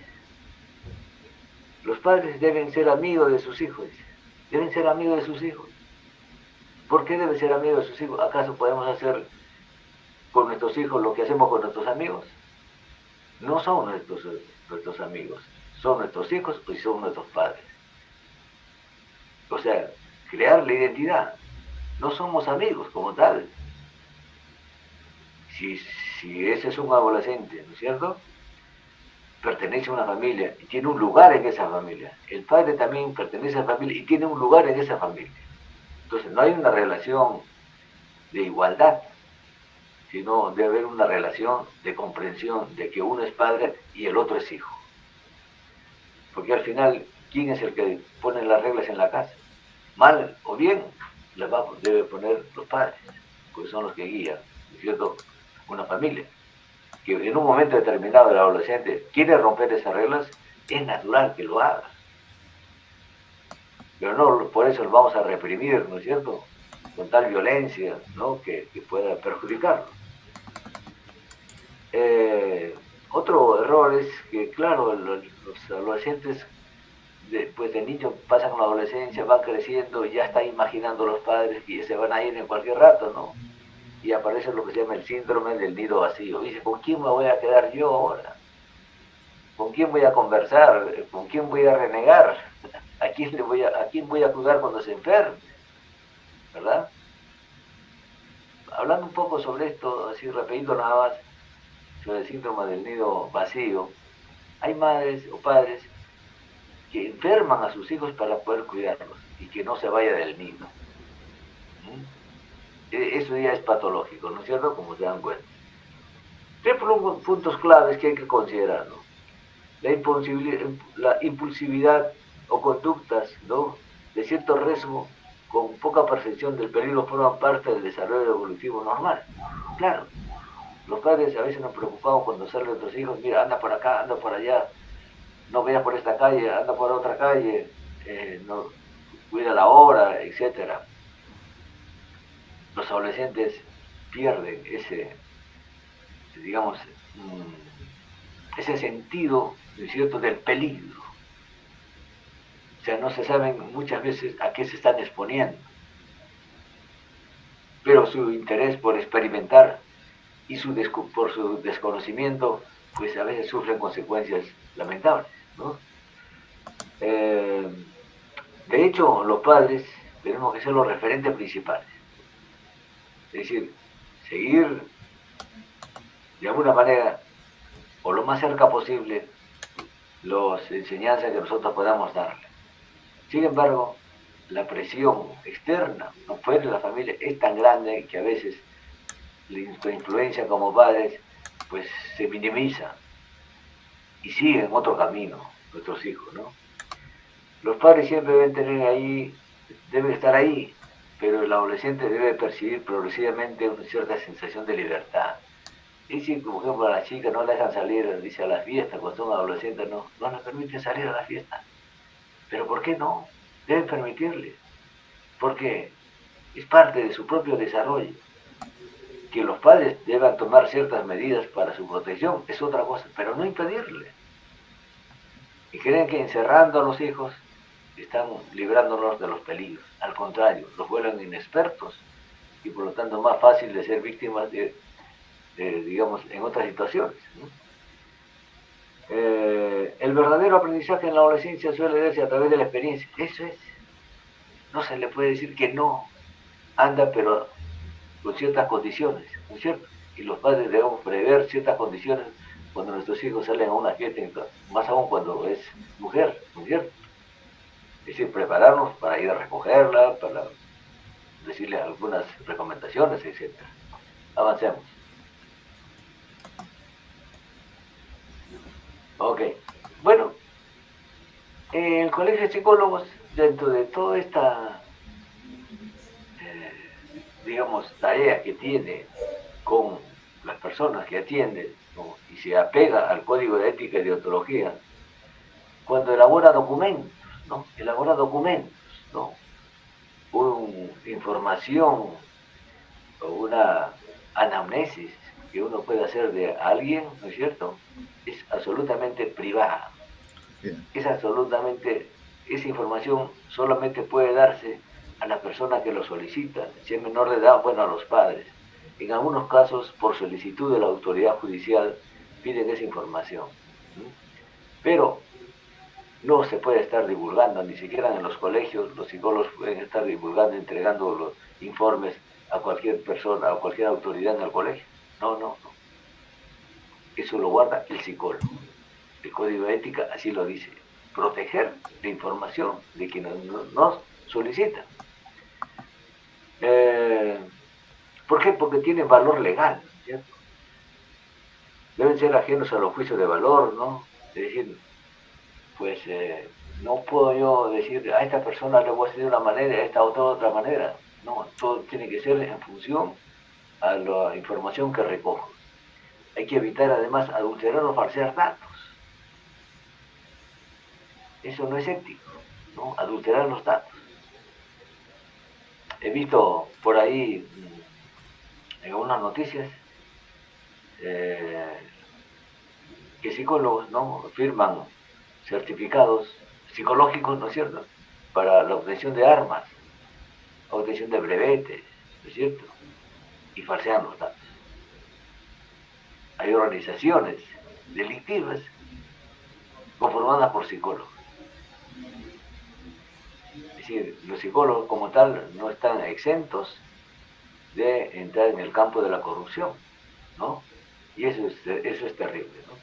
Los padres deben ser amigos de sus hijos. Deben ser amigos de sus hijos. ¿Por qué deben ser amigos de sus hijos? ¿Acaso podemos hacer con nuestros hijos lo que hacemos con nuestros amigos? No son nuestros amigos, son nuestros hijos y son nuestros padres. O sea, crear la identidad. No somos amigos como tal. Si ese es un adolescente, ¿no es cierto?, pertenece a una familia y tiene un lugar en esa familia. El padre también pertenece a la familia y tiene un lugar en esa familia. Entonces no hay una relación de igualdad, sino debe haber una relación de comprensión de que uno es padre y el otro es hijo. Porque al final, ¿quién es el que pone las reglas en la casa? Mal o bien, las debe poner los padres, porque son los que guían, ¿no es cierto?, una familia. Que en un momento determinado el adolescente quiere romper esas reglas, es natural que lo haga. Pero no por eso lo vamos a reprimir, ¿no es cierto?, con tal violencia, ¿no?, que pueda perjudicarlo. Otro error es que, claro, los adolescentes después de niños pasan a la adolescencia, van creciendo y ya están imaginando los padres que se van a ir en cualquier rato, ¿no? Y aparece lo que se llama el síndrome del nido vacío. Dice, ¿con quién me voy a quedar yo ahora? ¿Con quién voy a conversar? ¿Con quién voy a renegar? ¿A quién voy a cuidar cuando se enferme? ¿Verdad? Hablando un poco sobre esto, así rapidito nada más, sobre el síndrome del nido vacío, hay madres o padres que enferman a sus hijos para poder cuidarlos y que no se vaya del nido. Eso ya es patológico, ¿no es cierto?, como se dan cuenta. Tres puntos claves que hay que considerar, ¿no? La impulsividad o conductas, ¿no?, de cierto riesgo con poca percepción del peligro forman parte del desarrollo evolutivo normal. Claro, los padres a veces nos preocupamos cuando salen nuestros hijos, mira, anda por acá, anda por allá, no vayas por esta calle, anda por otra calle, no, cuida la hora, etcétera. Los adolescentes pierden ese, digamos, ese sentido, ¿no es cierto?, del peligro. O sea, no se saben muchas veces a qué se están exponiendo. Pero su interés por experimentar y por su desconocimiento, pues a veces sufren consecuencias lamentables, ¿no? De hecho, los padres tenemos que ser los referentes principales. Es decir, seguir de alguna manera, o lo más cerca posible, las enseñanzas que nosotros podamos darle. Sin embargo, la presión externa, no fuera de la familia, es tan grande que a veces la influencia como padres pues se minimiza y siguen otro camino nuestros hijos, ¿no? Los padres siempre deben tener ahí, deben estar ahí, pero el adolescente debe percibir progresivamente una cierta sensación de libertad. Es decir, por ejemplo, a las chicas no le dejan salir, dice, a las fiestas, cuando son adolescentes no les permiten salir a las fiestas. Pero ¿por qué no? Deben permitirle, porque es parte de su propio desarrollo. Que los padres deban tomar ciertas medidas para su protección es otra cosa, pero no impedirle. Y creen que encerrando a los hijos están librándolos de los peligros. Al contrario, los vuelven inexpertos y por lo tanto más fácil de ser víctimas digamos, en otras situaciones, ¿no? El verdadero aprendizaje en la adolescencia suele darse a través de la experiencia. Eso es. No se le puede decir que no anda, pero con ciertas condiciones, ¿no es cierto? Y los padres debemos prever ciertas condiciones cuando nuestros hijos salen a una fiesta, más aún cuando es mujer, ¿no es cierto? Es decir, prepararnos para ir a recogerla, para decirle algunas recomendaciones, etc. Avancemos. Ok. Bueno, el Colegio de Psicólogos, dentro de toda esta, digamos, tarea que tiene con las personas que atiende, ¿no? Y se apega al código de ética y deontología, cuando elabora documentos, ¿no? Elabora documentos, ¿no? Información o una anamnesis que uno puede hacer de alguien, ¿no es cierto? Es absolutamente privada. Bien. Es absolutamente, esa información solamente puede darse a la persona que lo solicita. Si es menor de edad, bueno, a los padres. En algunos casos, por solicitud de la autoridad judicial, piden esa información. Pero no se puede estar divulgando, ni siquiera en los colegios, los psicólogos pueden estar divulgando, entregando los informes a cualquier persona, a cualquier autoridad en el colegio. No. Eso lo guarda el psicólogo. El código de ética así lo dice. Proteger la información de quien nos solicita. ¿Por qué? Porque tiene valor legal, ¿cierto? Deben ser ajenos a los juicios de valor, ¿no? Es decir, pues no puedo yo decir a esta persona le voy a hacer de una manera y a esta otra de otra manera. No, todo tiene que ser en función a la información que recojo. Hay que evitar además adulterar o falsear datos. Eso no es ético, ¿no? Adulterar los datos. He visto por ahí en algunas noticias que psicólogos, ¿no? Firman certificados psicológicos, ¿no es cierto?, para la obtención de armas, obtención de brevetes, ¿no es cierto?, y falsean los datos. Hay organizaciones delictivas conformadas por psicólogos. Es decir, los psicólogos como tal no están exentos de entrar en el campo de la corrupción, ¿no? Y eso es terrible, ¿no?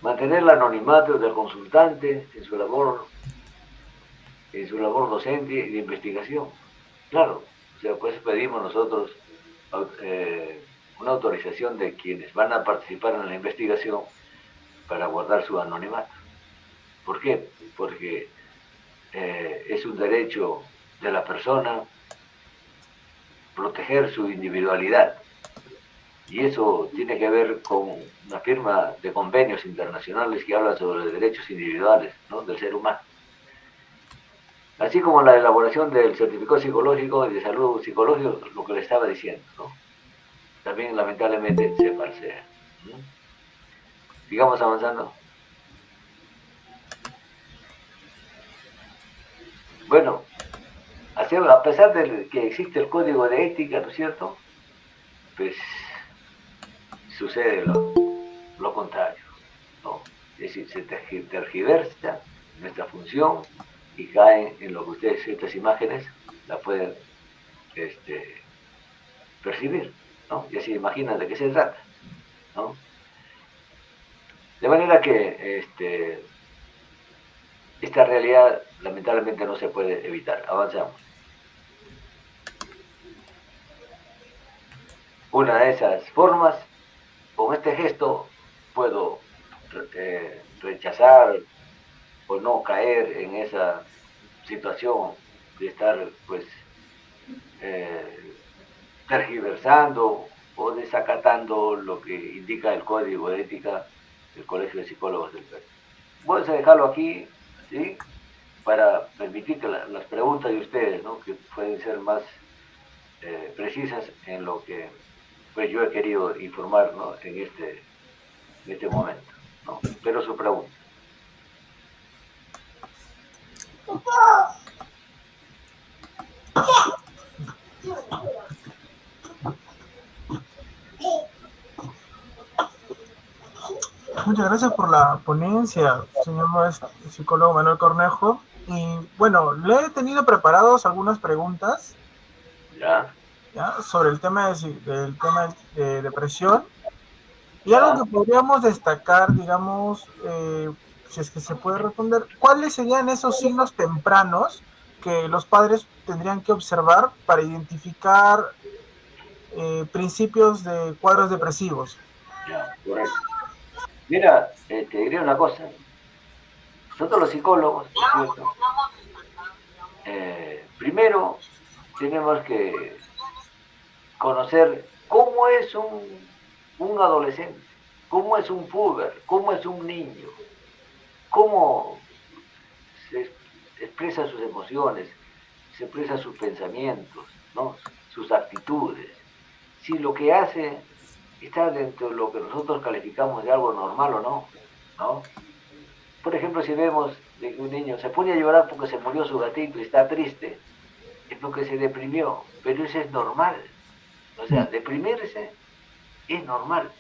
Mantener el anonimato del consultante en su labor docente y de investigación. Claro, o sea, pues pedimos nosotros una autorización de quienes van a participar en la investigación para guardar su anonimato. ¿Por qué? Porque es un derecho de la persona proteger su individualidad. Y eso tiene que ver con una firma de convenios internacionales que hablan sobre derechos individuales, ¿no?, del ser humano. Así como la elaboración del certificado psicológico y de salud psicológico, lo que le estaba diciendo, ¿no? También lamentablemente se falsea. Sigamos avanzando. Bueno, a pesar de que existe el código de ética, ¿no es cierto?, pues sucede lo contrario, ¿no? Es decir, se tergiversa nuestra función y caen en lo que ustedes, estas imágenes, la pueden percibir, ¿no? Y así imaginan de qué se trata, ¿no? De manera que esta realidad lamentablemente no se puede evitar. Avanzamos. Una de esas formas, con este gesto puedo rechazar o no caer en esa situación de estar pues tergiversando o desacatando lo que indica el código de ética del Colegio de Psicólogos del Perú. Voy a dejarlo aquí, ¿sí? Para permitir que las preguntas de ustedes, ¿no? Que pueden ser más precisas en lo que pues yo he querido informar, ¿no? en este momento, ¿no? Pero su pregunta. Muchas gracias por la ponencia, señor psicólogo Manuel Cornejo. Y bueno, le he tenido preparados algunas preguntas ¿Ya? Sobre el tema de depresión. Y algo que podríamos destacar, digamos, si es que se puede responder, ¿cuáles serían esos signos tempranos que los padres tendrían que observar para identificar principios de cuadros depresivos? Ya, correcto. Mira, te diré una cosa. Nosotros los psicólogos, ¿cierto? Primero tenemos que conocer cómo es un adolescente, cómo es un puber, cómo es un niño, cómo se expresa sus emociones, se expresa sus pensamientos, ¿no? Sus actitudes. Si lo que hace está dentro de lo que nosotros calificamos de algo normal o no, ¿no? Por ejemplo, si vemos de que un niño se pone a llorar porque se murió su gatito y está triste, es porque se deprimió, pero eso es normal. O sea, deprimirse es normal,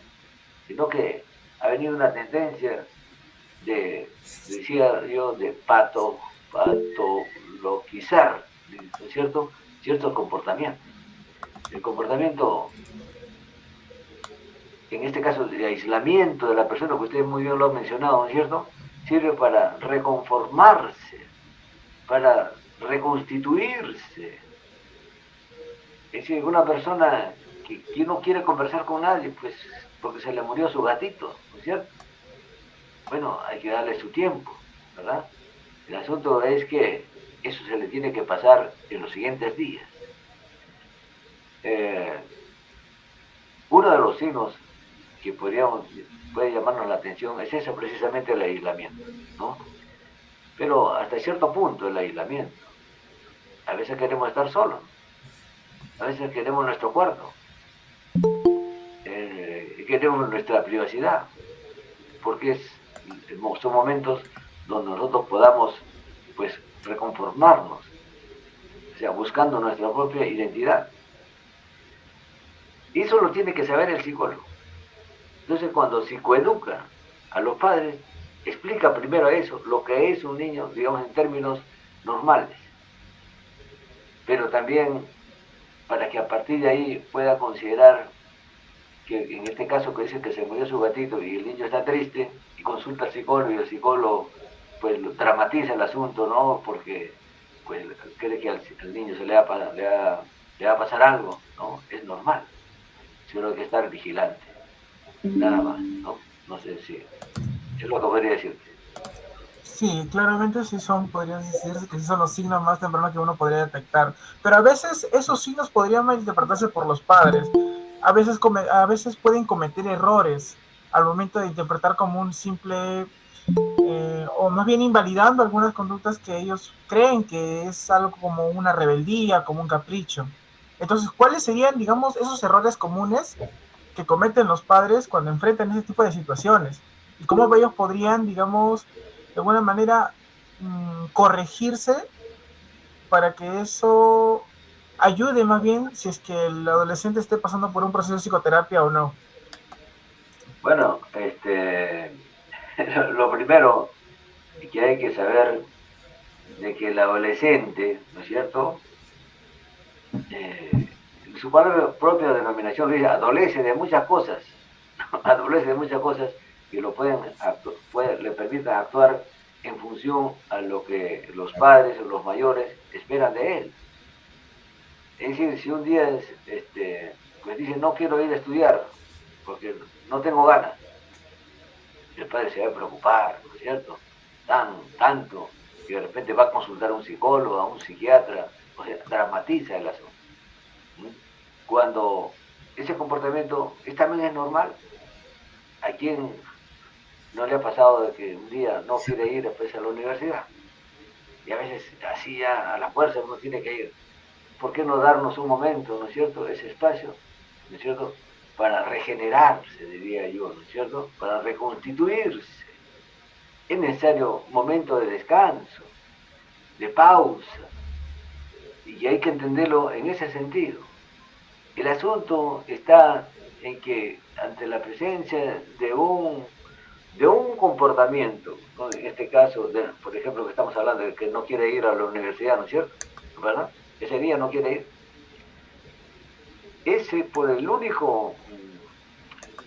sino que ha venido una tendencia de, decía yo, de patologizar, ¿no es cierto?, ciertos comportamientos. El comportamiento, en este caso de aislamiento de la persona, que ustedes muy bien lo han mencionado, ¿no es cierto?, sirve para reconformarse, para reconstituirse. Es decir, una persona que no quiere conversar con nadie, pues porque se le murió su gatito, ¿no es cierto? Bueno, hay que darle su tiempo, ¿verdad? El asunto es que eso se le tiene que pasar en los siguientes días. Uno de los signos que puede llamarnos la atención es eso, precisamente el aislamiento, ¿no? Pero hasta cierto punto el aislamiento. A veces queremos estar solos, a veces queremos nuestro cuarto, queremos nuestra privacidad, porque son momentos donde nosotros podamos pues reconformarnos, o sea, buscando nuestra propia identidad. Y eso lo tiene que saber el psicólogo. Entonces, cuando psicoeduca a los padres, explica primero eso, lo que es un niño, digamos, en términos normales. Pero también para que a partir de ahí pueda considerar que en este caso que dice que se murió su gatito y el niño está triste y consulta al psicólogo y el psicólogo pues dramatiza el asunto, ¿no? Porque pues cree que al niño le va a pasar algo, ¿no? Es normal. Solo hay que estar vigilante. Nada más, ¿no? No sé si es lo que podría decirte. Sí, claramente sí podrían decirse que sí son los signos más tempranos que uno podría detectar. Pero a veces esos signos podrían malinterpretarse por los padres. A veces pueden cometer errores al momento de interpretar como un simple, o más bien invalidando algunas conductas que ellos creen que es algo como una rebeldía, como un capricho. Entonces, ¿cuáles serían, digamos, esos errores comunes que cometen los padres cuando enfrentan ese tipo de situaciones? ¿Y cómo ellos podrían, digamos, de alguna manera corregirse para que eso ayude más bien si es que el adolescente esté pasando por un proceso de psicoterapia o no? Bueno, lo primero y que hay que saber de que el adolescente, ¿no es cierto? Su propia denominación dice, adolece de muchas cosas, adolece de muchas cosas que lo le permitan actuar en función a lo que los padres o los mayores esperan de él. Es decir, si un día pues dice, no quiero ir a estudiar porque no tengo ganas, el padre se va a preocupar, ¿no es cierto? Tanto, que de repente va a consultar a un psicólogo, a un psiquiatra, o sea, dramatiza el asunto. Cuando ese comportamiento también es normal, ¿a quién no le ha pasado de que un día no quiere ir después a la universidad? Y a veces así ya a la fuerza uno tiene que ir. ¿Por qué no darnos un momento, ¿no es cierto?, ese espacio, ¿no es cierto?, para regenerarse, diría yo, ¿no es cierto?, para reconstituirse. Es necesario momento de descanso, de pausa, y hay que entenderlo en ese sentido. El asunto está en que ante la presencia de un comportamiento, ¿no?, en este caso, por ejemplo, que estamos hablando de que no quiere ir a la universidad, ¿no es cierto?, ¿verdad? Ese día no quiere ir. Ese, por el único,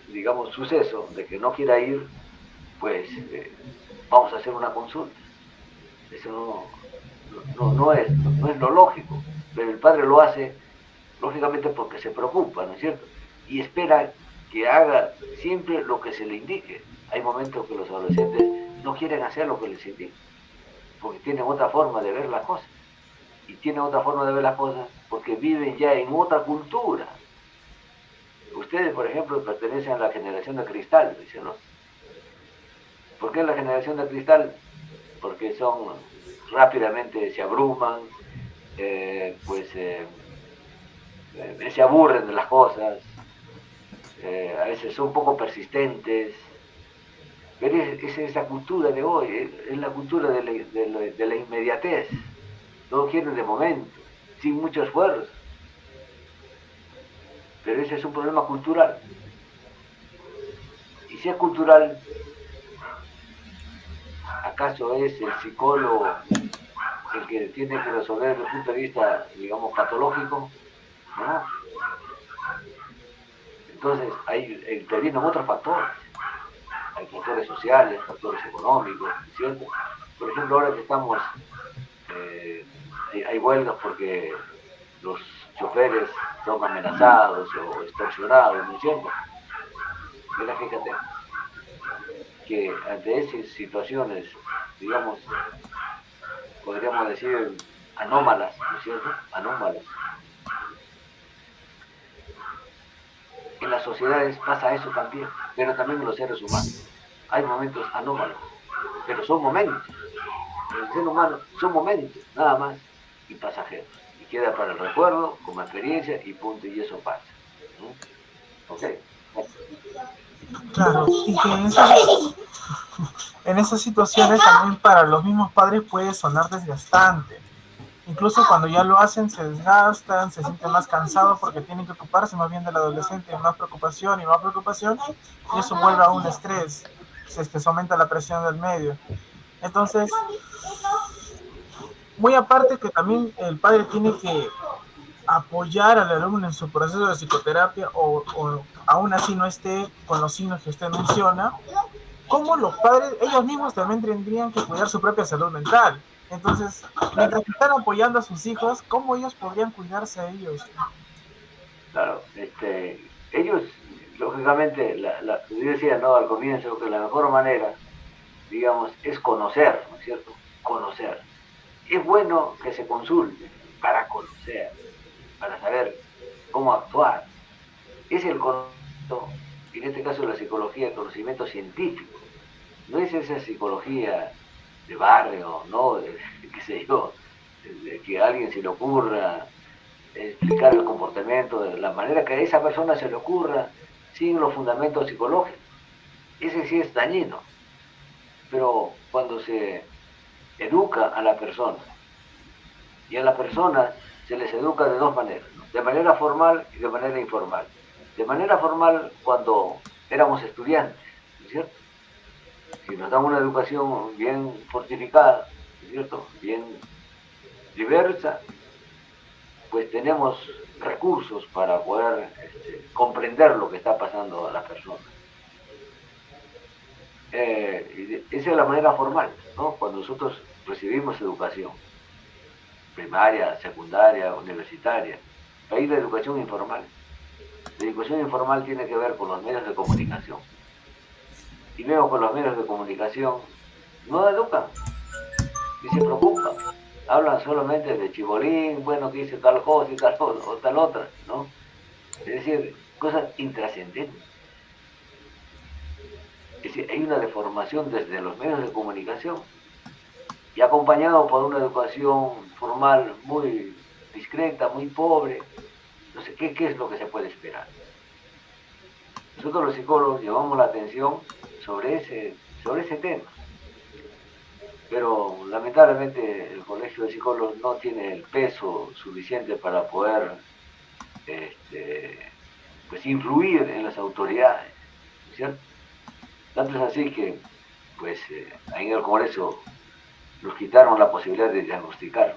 digamos, suceso de que no quiera ir, pues vamos a hacer una consulta. Eso no es lo lógico, pero el padre lo hace lógicamente porque se preocupa, ¿no es cierto? Y espera que haga siempre lo que se le indique. Hay momentos que los adolescentes no quieren hacer lo que les indique, porque tienen otra forma de ver las cosas. Y tienen otra forma de ver las cosas porque viven ya en otra cultura. Ustedes, por ejemplo, pertenecen a la generación de cristal, dicen, ¿no? ¿Por qué la generación de cristal? Porque rápidamente se abruman, se aburren de las cosas, a veces son un poco persistentes, pero es esa cultura de hoy, es la cultura de la inmediatez. Todo quieren de momento, sin mucho esfuerzo. Pero ese es un problema cultural. Y si es cultural, ¿acaso es el psicólogo el que tiene que resolver desde el punto de vista, digamos, patológico? No. Entonces, ahí intervienen otros factores. Hay factores sociales, factores económicos, ¿cierto? Por ejemplo, ahora que estamos, hay huelgas porque los choferes son amenazados o extorsionados, ¿no es cierto? Mira, fíjate que ante esas situaciones, digamos, podríamos decir anómalas, ¿no es cierto? Anómalas. En las sociedades pasa eso también, pero también en los seres humanos. Hay momentos anómalos, pero son momentos. En el ser humano son momentos, nada más, y pasajeros. Y queda para el recuerdo, como experiencia, y punto, y eso pasa. ¿Mm? ¿Ok? Claro, y que en esas situaciones también para los mismos padres puede sonar desgastante. Incluso cuando ya lo hacen se desgastan, se sienten más cansados porque tienen que ocuparse más bien del adolescente, más preocupación, y eso vuelve a un estrés, si es que se aumenta la presión del medio. Entonces, muy aparte que también el padre tiene que apoyar al alumno en su proceso de psicoterapia o aún así no esté con los signos que usted menciona, como los padres, ellos mismos también tendrían que cuidar su propia salud mental. Entonces, mientras están apoyando a sus hijos, ¿cómo ellos podrían cuidarse a ellos? Claro, ellos, lógicamente, yo decía, ¿no?, al comienzo, que la mejor manera, digamos, es conocer, ¿no es cierto? Conocer. Es bueno que se consulte para conocer, para saber cómo actuar. Es el conocimiento, en este caso la psicología, el conocimiento científico. No es esa psicología de barrio, ¿no? Qué sé yo, de que a alguien se le ocurra explicar el comportamiento de la manera que a esa persona se le ocurra, sin los fundamentos psicológicos. Ese sí es dañino. Pero cuando se educa a la persona, y a la persona se les educa de dos maneras, ¿no?, de manera formal y de manera informal. De manera formal cuando éramos estudiantes, ¿no es cierto? si nos dan una educación bien fortificada, ¿cierto? Bien diversa, pues tenemos recursos para poder comprender lo que está pasando a las personas. Esa es la manera formal, ¿no? Cuando nosotros recibimos educación, primaria, secundaria, universitaria. Hay la educación informal. La educación informal tiene que ver con los medios de comunicación. Y veo que los medios de comunicación no educan, ni se preocupan. Hablan solamente de chibolín, bueno, que dice tal cosa y tal cosa, o tal otra, ¿no? Es decir, cosas intrascendentes. Es decir, hay una deformación desde los medios de comunicación y acompañado por una educación formal muy discreta, muy pobre. Entonces, ¿qué es lo que se puede esperar? Nosotros los psicólogos llevamos la atención sobre ese tema. Pero lamentablemente el Colegio de Psicólogos no tiene el peso suficiente para poder pues influir en las autoridades, ¿cierto? Tanto es así que pues ahí en el Congreso nos quitaron la posibilidad de diagnosticar.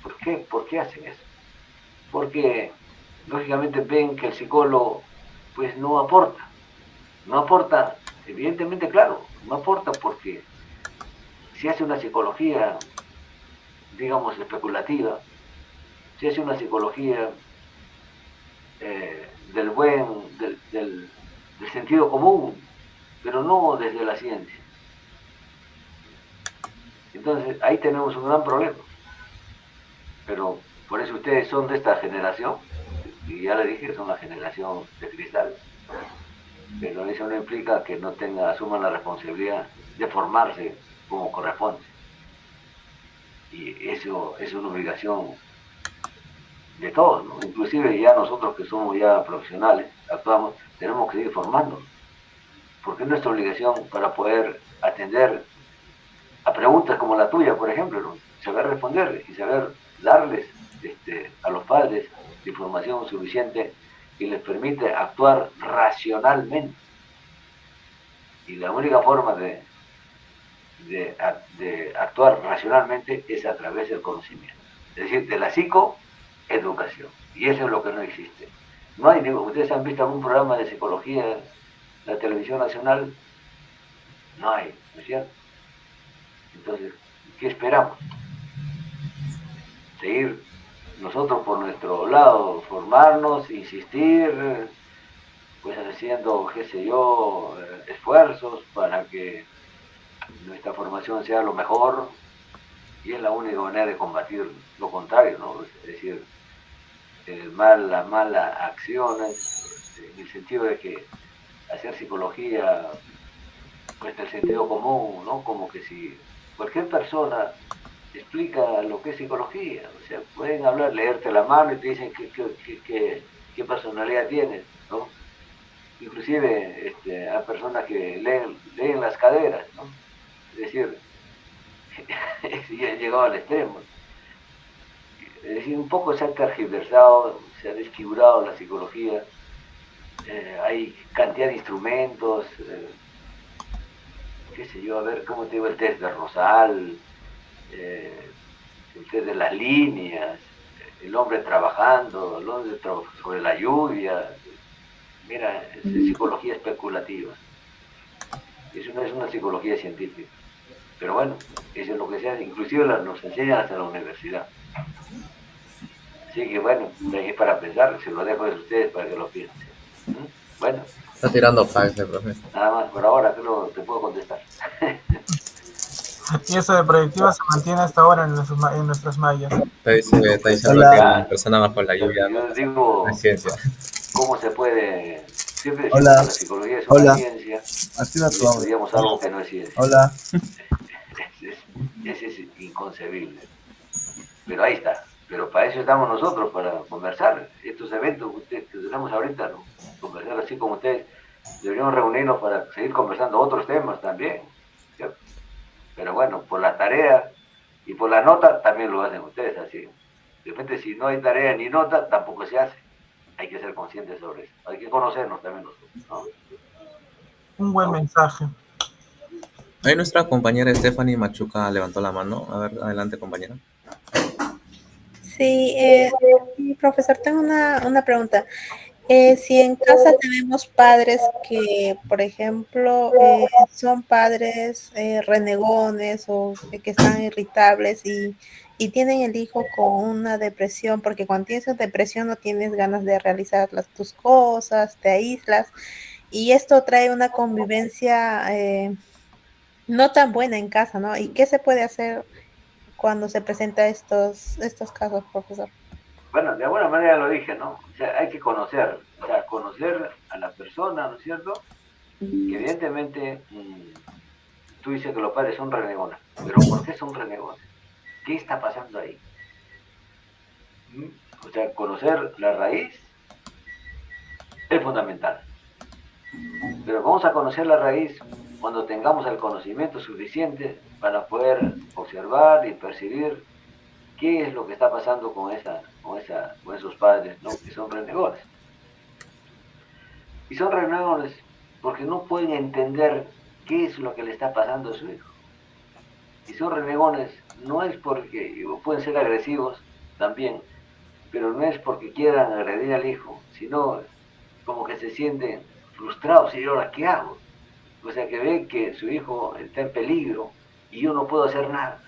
¿Por qué? ¿Por qué hacen eso? Porque lógicamente ven que el psicólogo pues no aporta, evidentemente, claro, no aporta porque si hace una psicología, digamos, especulativa, si hace una psicología del sentido común, pero no desde la ciencia. Entonces, ahí tenemos un gran problema. Pero por eso ustedes son de esta generación, y ya les dije, son la generación de cristal. Pero eso no implica que no asuman la responsabilidad de formarse como corresponde. Y eso es una obligación de todos, ¿no? Inclusive ya nosotros que somos ya profesionales, actuamos, tenemos que seguir formándonos. Porque es nuestra obligación para poder atender a preguntas como la tuya, por ejemplo, ¿no? Saber responder y saber darles a los padres información suficiente que les permite actuar racionalmente. Y la única forma de actuar racionalmente es a través del conocimiento. Es decir, de la psicoeducación. Y eso es lo que no existe. No hay, ustedes han visto algún programa de psicología en la televisión nacional, no hay, ¿no es cierto? Entonces, ¿qué esperamos? Seguir nosotros por nuestro lado, formarnos, insistir, pues haciendo, qué sé yo, esfuerzos para que nuestra formación sea lo mejor, y es la única manera de combatir lo contrario, ¿no? Es decir, las malas acciones, en el sentido de que hacer psicología, pues en el sentido común, ¿no? Como que si cualquier persona explica lo que es psicología, o sea, pueden hablar, leerte la mano y te dicen qué personalidad tienes, ¿no? Inclusive hay personas que leen las caderas, ¿no? Es decir, ya han llegado al extremo. Es decir, un poco se ha tergiversado, se ha desfigurado la psicología, hay cantidad de instrumentos, qué sé yo, a ver, ¿cómo te digo? El test de Rosal, el test de las líneas, el hombre trabajando, el hombre sobre la lluvia. Mira, es psicología especulativa. Eso no es una psicología científica. Pero bueno, eso es lo que se hace. Inclusive nos enseñan hasta la universidad. Así que bueno, es para pensar, se lo dejo a ustedes para que lo piensen. Bueno. Está tirando fax, profe. Nada más, por ahora te puedo contestar. Y eso de proyectiva se mantiene hasta ahora en nuestras mallas. Está diciendo que la persona bajo la lluvia yo digo, es ciencia. ¿Cómo se puede? Siempre decimos que la psicología es una ciencia. Y estudiamos algo que no es ciencia. Hola. Ese es inconcebible. Pero ahí está. Pero para eso estamos nosotros, para conversar. Estos eventos que tenemos ahorita, ¿no? Conversar así como ustedes. Deberíamos reunirnos para seguir conversando otros temas también, ¿cierto? Pero bueno, por la tarea y por la nota también lo hacen ustedes así. De repente, si no hay tarea ni nota, tampoco se hace. Hay que ser conscientes sobre eso. Hay que conocernos también nosotros, ¿no? Un buen mensaje. Ahí nuestra compañera Stephanie Machuca levantó la mano. A ver, adelante, compañera. Sí, sí, profesor, tengo una pregunta. Si en casa tenemos padres que, por ejemplo, son padres renegones o que están irritables y tienen el hijo con una depresión, porque cuando tienes una depresión no tienes ganas de realizar tus cosas, te aíslas, y esto trae una convivencia no tan buena en casa, ¿no? ¿Y qué se puede hacer cuando se presenta estos casos, profesor? Bueno, de alguna manera lo dije, ¿no? O sea, hay que conocer, o sea, conocer a la persona, ¿no es cierto? Que evidentemente tú dices que los padres son renegones, pero ¿por qué son renegones? ¿Qué está pasando ahí? O sea, conocer la raíz es fundamental. Pero vamos a conocer la raíz cuando tengamos el conocimiento suficiente para poder observar y percibir qué es lo que está pasando con esos padres, ¿no? Que son renegones. Y son renegones porque no pueden entender qué es lo que le está pasando a su hijo. Y son renegones no es porque pueden ser agresivos también, pero no es porque quieran agredir al hijo, sino como que se sienten frustrados y ahora ¿qué hago? O sea, que ven que su hijo está en peligro y yo no puedo hacer nada.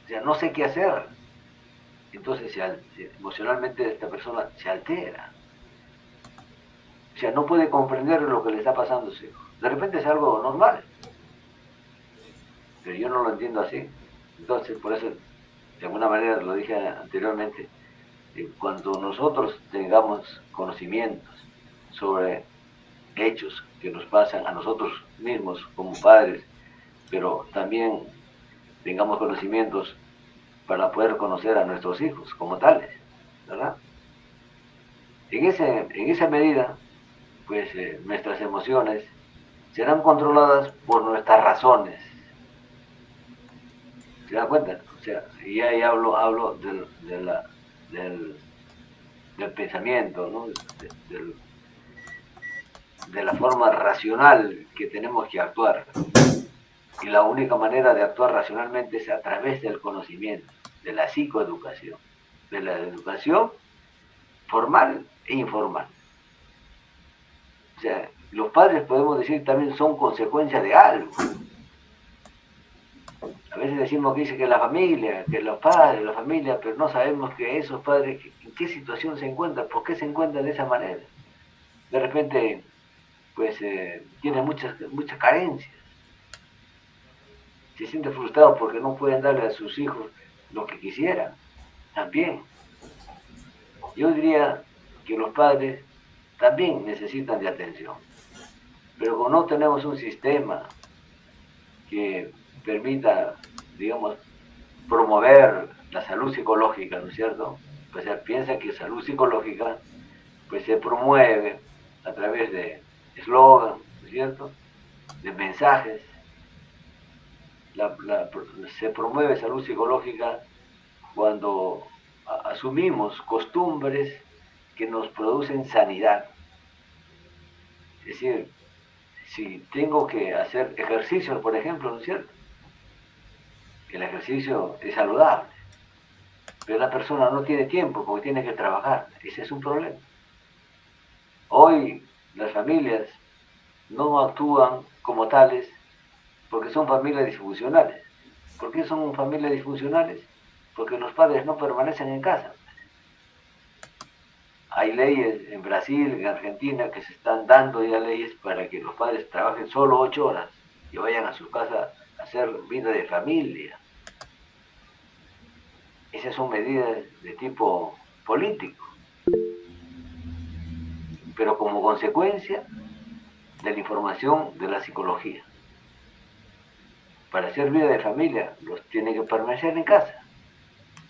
O sea, no sé qué hacer. Entonces emocionalmente esta persona se altera. O sea, no puede comprender lo que le está pasando a su hijo. De repente es algo normal, pero yo no lo entiendo así. Entonces, por eso, de alguna manera, lo dije anteriormente, cuando nosotros tengamos conocimientos sobre hechos que nos pasan a nosotros mismos como padres, pero también tengamos conocimientos para poder conocer a nuestros hijos como tales, ¿verdad? En esa medida, pues nuestras emociones serán controladas por nuestras razones. ¿Se da cuenta? O sea, y ahí hablo del pensamiento, ¿no? De la forma racional que tenemos que actuar. Y la única manera de actuar racionalmente es a través del conocimiento, de la psicoeducación, de la educación formal e informal. O sea, los padres podemos decir también son consecuencia de algo. A veces decimos que dice que la familia, que los padres, la familia, pero no sabemos que esos padres, en qué situación se encuentran, por qué se encuentran de esa manera. De repente, pues, tienen muchas carencias. Se sienten frustrados porque no pueden darle a sus hijos lo que quisieran. También. Yo diría que los padres también necesitan de atención. Pero como no tenemos un sistema que permita, digamos, promover la salud psicológica, ¿no es cierto? Pues se piensa que salud psicológica pues se promueve a través de eslogan, ¿no es cierto? De mensajes. Se promueve salud psicológica cuando asumimos costumbres que nos producen sanidad. Es decir, si tengo que hacer ejercicio, por ejemplo, ¿no es cierto? El ejercicio es saludable, pero la persona no tiene tiempo porque tiene que trabajar. Ese es un problema. Hoy las familias no actúan como tales porque son familias disfuncionales. ¿Por qué son familias disfuncionales? Porque los padres no permanecen en casa. Hay leyes en Brasil, en Argentina, que se están dando ya leyes para que los padres trabajen solo 8 horas y vayan a su casa a hacer vida de familia. Esas son medidas de tipo político, pero como consecuencia de la información de la psicología. Para hacer vida de familia, los tiene que permanecer en casa.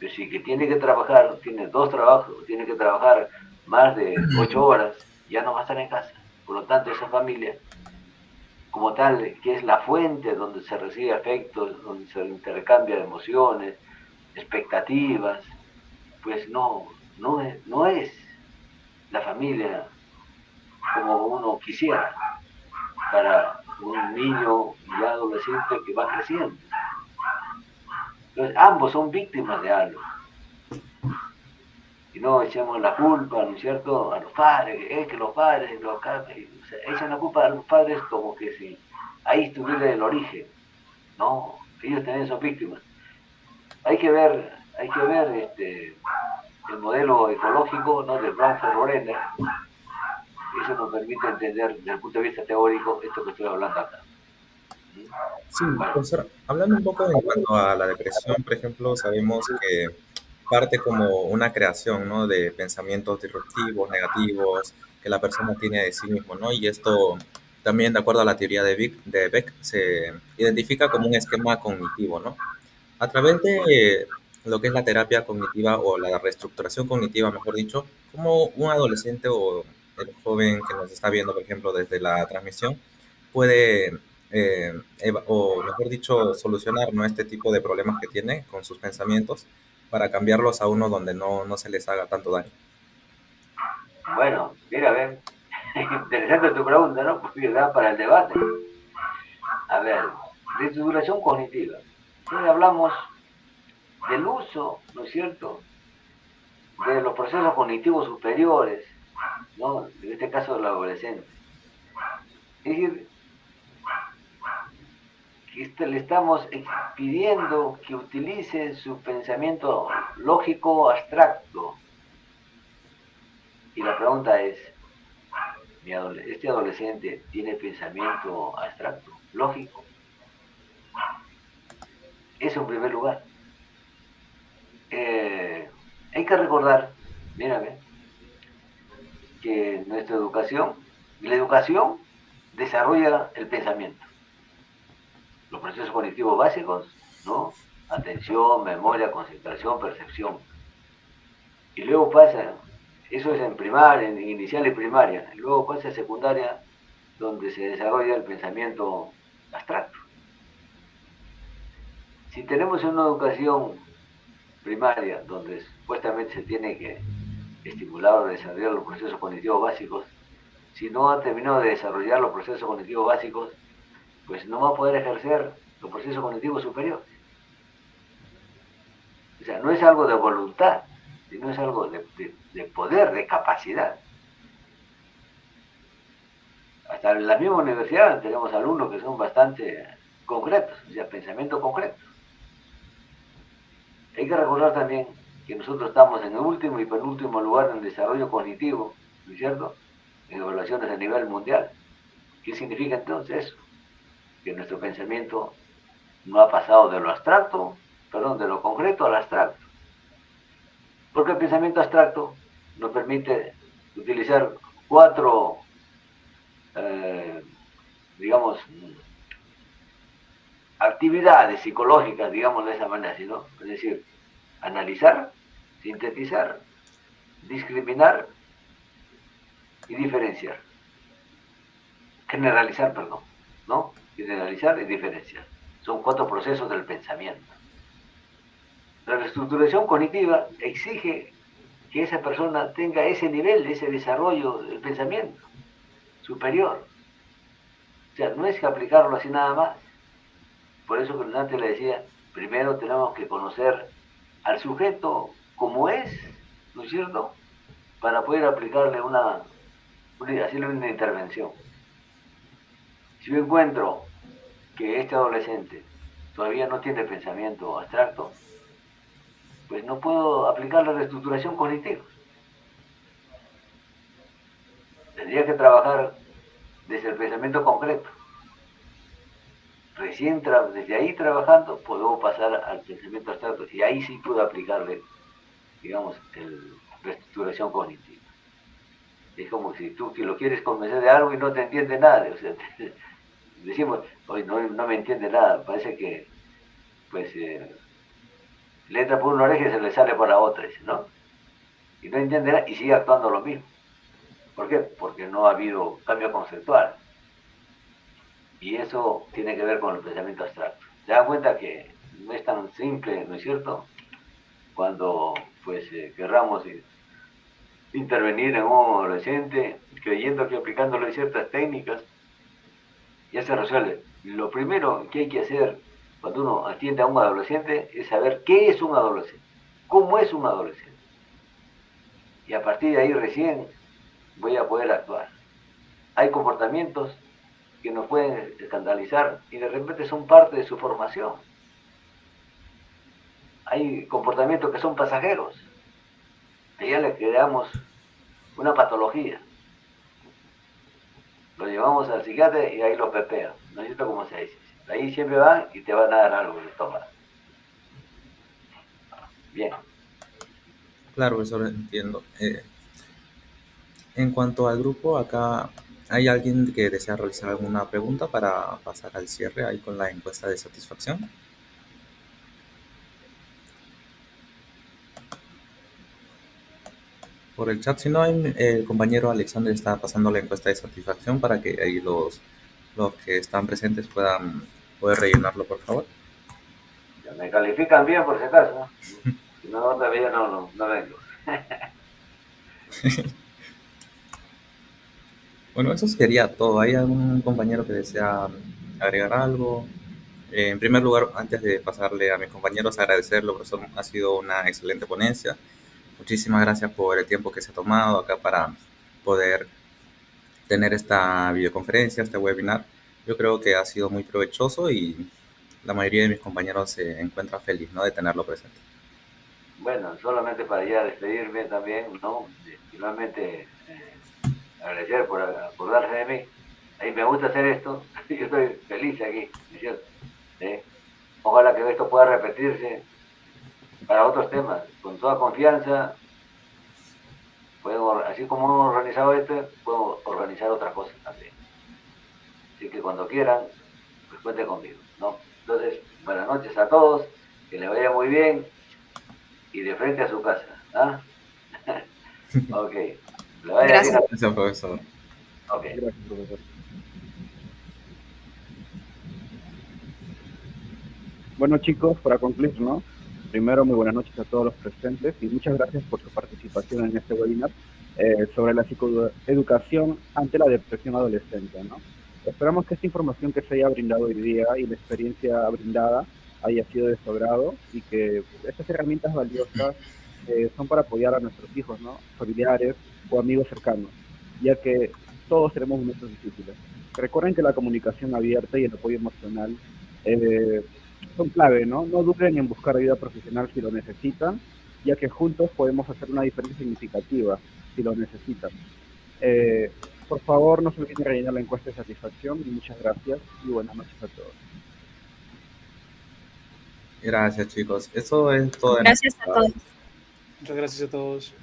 Pero si que tiene que trabajar, tiene 2 trabajos, tiene que trabajar más de 8 horas, ya no va a estar en casa. Por lo tanto, esa familia, como tal, que es la fuente donde se recibe afectos, donde se intercambia emociones, expectativas, pues no es la familia como uno quisiera para un niño ya adolescente que va creciendo. Entonces, ambos son víctimas de algo. Y no echemos la culpa, ¿no es cierto?, a los padres, es que los padres, o sea, echan la culpa a los padres como que si ahí estuviera el origen. No, ellos también son víctimas. Hay que ver el modelo ecológico, ¿no?, de Brown-Ferrorene. Eso nos permite entender desde el punto de vista teórico esto que estoy hablando acá. Sí, profesor, hablando un poco en cuanto a la depresión, por ejemplo, sabemos que parte como una creación, ¿no?, de pensamientos disruptivos, negativos, que la persona tiene de sí mismo, ¿no? Y esto también, de acuerdo a la teoría de Beck, se identifica como un esquema cognitivo, ¿no? A través de lo que es la terapia cognitiva o la reestructuración cognitiva, mejor dicho, como un adolescente o el joven que nos está viendo, por ejemplo, desde la transmisión, puede, o mejor dicho, solucionar, ¿no?, este tipo de problemas que tiene con sus pensamientos para cambiarlos a uno donde no se les haga tanto daño. Bueno, mira, ven, interesante tu pregunta, ¿no? Porque da para el debate. A ver, reestructuración cognitiva. Entonces hablamos del uso, ¿no es cierto?, de los procesos cognitivos superiores, ¿no?, en este caso del adolescente. Es decir, que le estamos pidiendo que utilice su pensamiento lógico abstracto. Y la pregunta es, ¿este adolescente tiene pensamiento abstracto, lógico? Eso en primer lugar. Hay que recordar, mírame, que nuestra educación, la educación desarrolla el pensamiento, los procesos cognitivos básicos, ¿no? Atención, memoria, concentración, percepción. Y luego pasa, eso es en primaria, en inicial y primaria, y luego pasa a secundaria, donde se desarrolla el pensamiento abstracto. Si tenemos una educación primaria, donde supuestamente se tiene que estimular o desarrollar los procesos cognitivos básicos, si no ha terminado de desarrollar los procesos cognitivos básicos, pues no va a poder ejercer los procesos cognitivos superiores. O sea, no es algo de voluntad, sino es algo de poder, de capacidad. Hasta en la misma universidad tenemos alumnos que son bastante concretos, o sea, pensamiento concreto. Hay que recordar también que nosotros estamos en el último y penúltimo lugar en desarrollo cognitivo, ¿no es cierto?, en evaluaciones a nivel mundial. ¿Qué significa entonces eso? Que nuestro pensamiento no ha pasado de lo concreto al abstracto. Porque el pensamiento abstracto nos permite utilizar cuatro, digamos, actividades psicológicas, digamos de esa manera, ¿no? Es decir, analizar, sintetizar, discriminar y diferenciar. Generalizar, perdón, ¿no? Generalizar y diferenciar. Son cuatro procesos del pensamiento. La reestructuración cognitiva exige que esa persona tenga ese nivel, ese desarrollo del pensamiento superior. O sea, no es que aplicarlo así nada más. Por eso que antes le decía, primero tenemos que conocer al sujeto como es, ¿no es cierto?, para poder aplicarle hacerle una intervención. Si yo encuentro que este adolescente todavía no tiene pensamiento abstracto, pues no puedo aplicar la reestructuración cognitiva. Tendría que trabajar desde el pensamiento concreto. Recién desde ahí trabajando podemos pasar al pensamiento abstracto y ahí sí puedo aplicarle, digamos, la reestructuración cognitiva. Es como si tú que lo quieres convencer de algo y no te entiende nada. O sea, decimos, hoy no me entiende nada, parece que pues le entra por una oreja y se le sale por la otra, ¿no? Y no entiende nada y sigue actuando lo mismo. ¿Por qué? Porque no ha habido cambio conceptual. Y eso tiene que ver con el pensamiento abstracto. Se dan cuenta que no es tan simple, ¿no es cierto?, cuando pues querramos intervenir en un adolescente creyendo que aplicándole ciertas técnicas ya se resuelve. Lo primero que hay que hacer cuando uno atiende a un adolescente es saber qué es un adolescente, cómo es un adolescente. Y a partir de ahí recién voy a poder actuar. Hay comportamientos que nos pueden escandalizar y de repente son parte de su formación. Hay comportamientos que son pasajeros. Y ya le creamos una patología. Lo llevamos al psiquiatra y ahí lo pepea. No sé cómo se dice. Ahí siempre van y te van a dar algo de tomar. Bien. Claro, eso lo entiendo. En cuanto al grupo, acá hay alguien que desea realizar alguna pregunta para pasar al cierre ahí con la encuesta de satisfacción. Por el chat, si no, el compañero Alexander está pasando la encuesta de satisfacción para que ahí los que están presentes puedan poder rellenarlo, por favor. Ya me califican bien por si acaso, ¿no? Si no, todavía no vengo. Bueno, eso sería todo. ¿Hay algún compañero que desea agregar algo? En primer lugar, antes de pasarle a mis compañeros, agradecerlo, profesor. Ha sido una excelente ponencia. Muchísimas gracias por el tiempo que se ha tomado acá para poder tener esta videoconferencia, este webinar. Yo creo que ha sido muy provechoso y la mayoría de mis compañeros se encuentra feliz, ¿no?, de tenerlo presente. Bueno, solamente para ya despedirme también, ¿no? Finalmente, agradecer por acordarse de mí. A mí me gusta hacer esto. Yo estoy feliz aquí, ¿no es cierto? Ojalá que esto pueda repetirse para otros temas, con toda confianza. Así como hemos organizado puedo organizar otras cosas también. Así que cuando quieran, pues cuenten conmigo, ¿no? Entonces, buenas noches a todos, que les vaya muy bien y de frente a su casa, ¿ah? Ok. Le vaya Gracias. bien. Gracias, profesor. Ok. Gracias, profesor. Bueno, chicos, para concluir, ¿no? Primero, muy buenas noches a todos los presentes y muchas gracias por su participación en este webinar sobre la psicoeducación ante la depresión adolescente, ¿no? Esperamos que esta información que se haya brindado hoy día y la experiencia brindada haya sido de su agrado y que estas herramientas valiosas son para apoyar a nuestros hijos, ¿no?, familiares o amigos cercanos, ya que todos tenemos momentos difíciles. Recuerden que la comunicación abierta y el apoyo emocional son clave, ¿no? No duden en buscar ayuda profesional si lo necesitan, ya que juntos podemos hacer una diferencia significativa si lo necesitan. Por favor, no se olviden rellenar la encuesta de satisfacción y muchas gracias y buenas noches a todos. Gracias, chicos. Eso es todo. Gracias a todos. Muchas gracias a todos.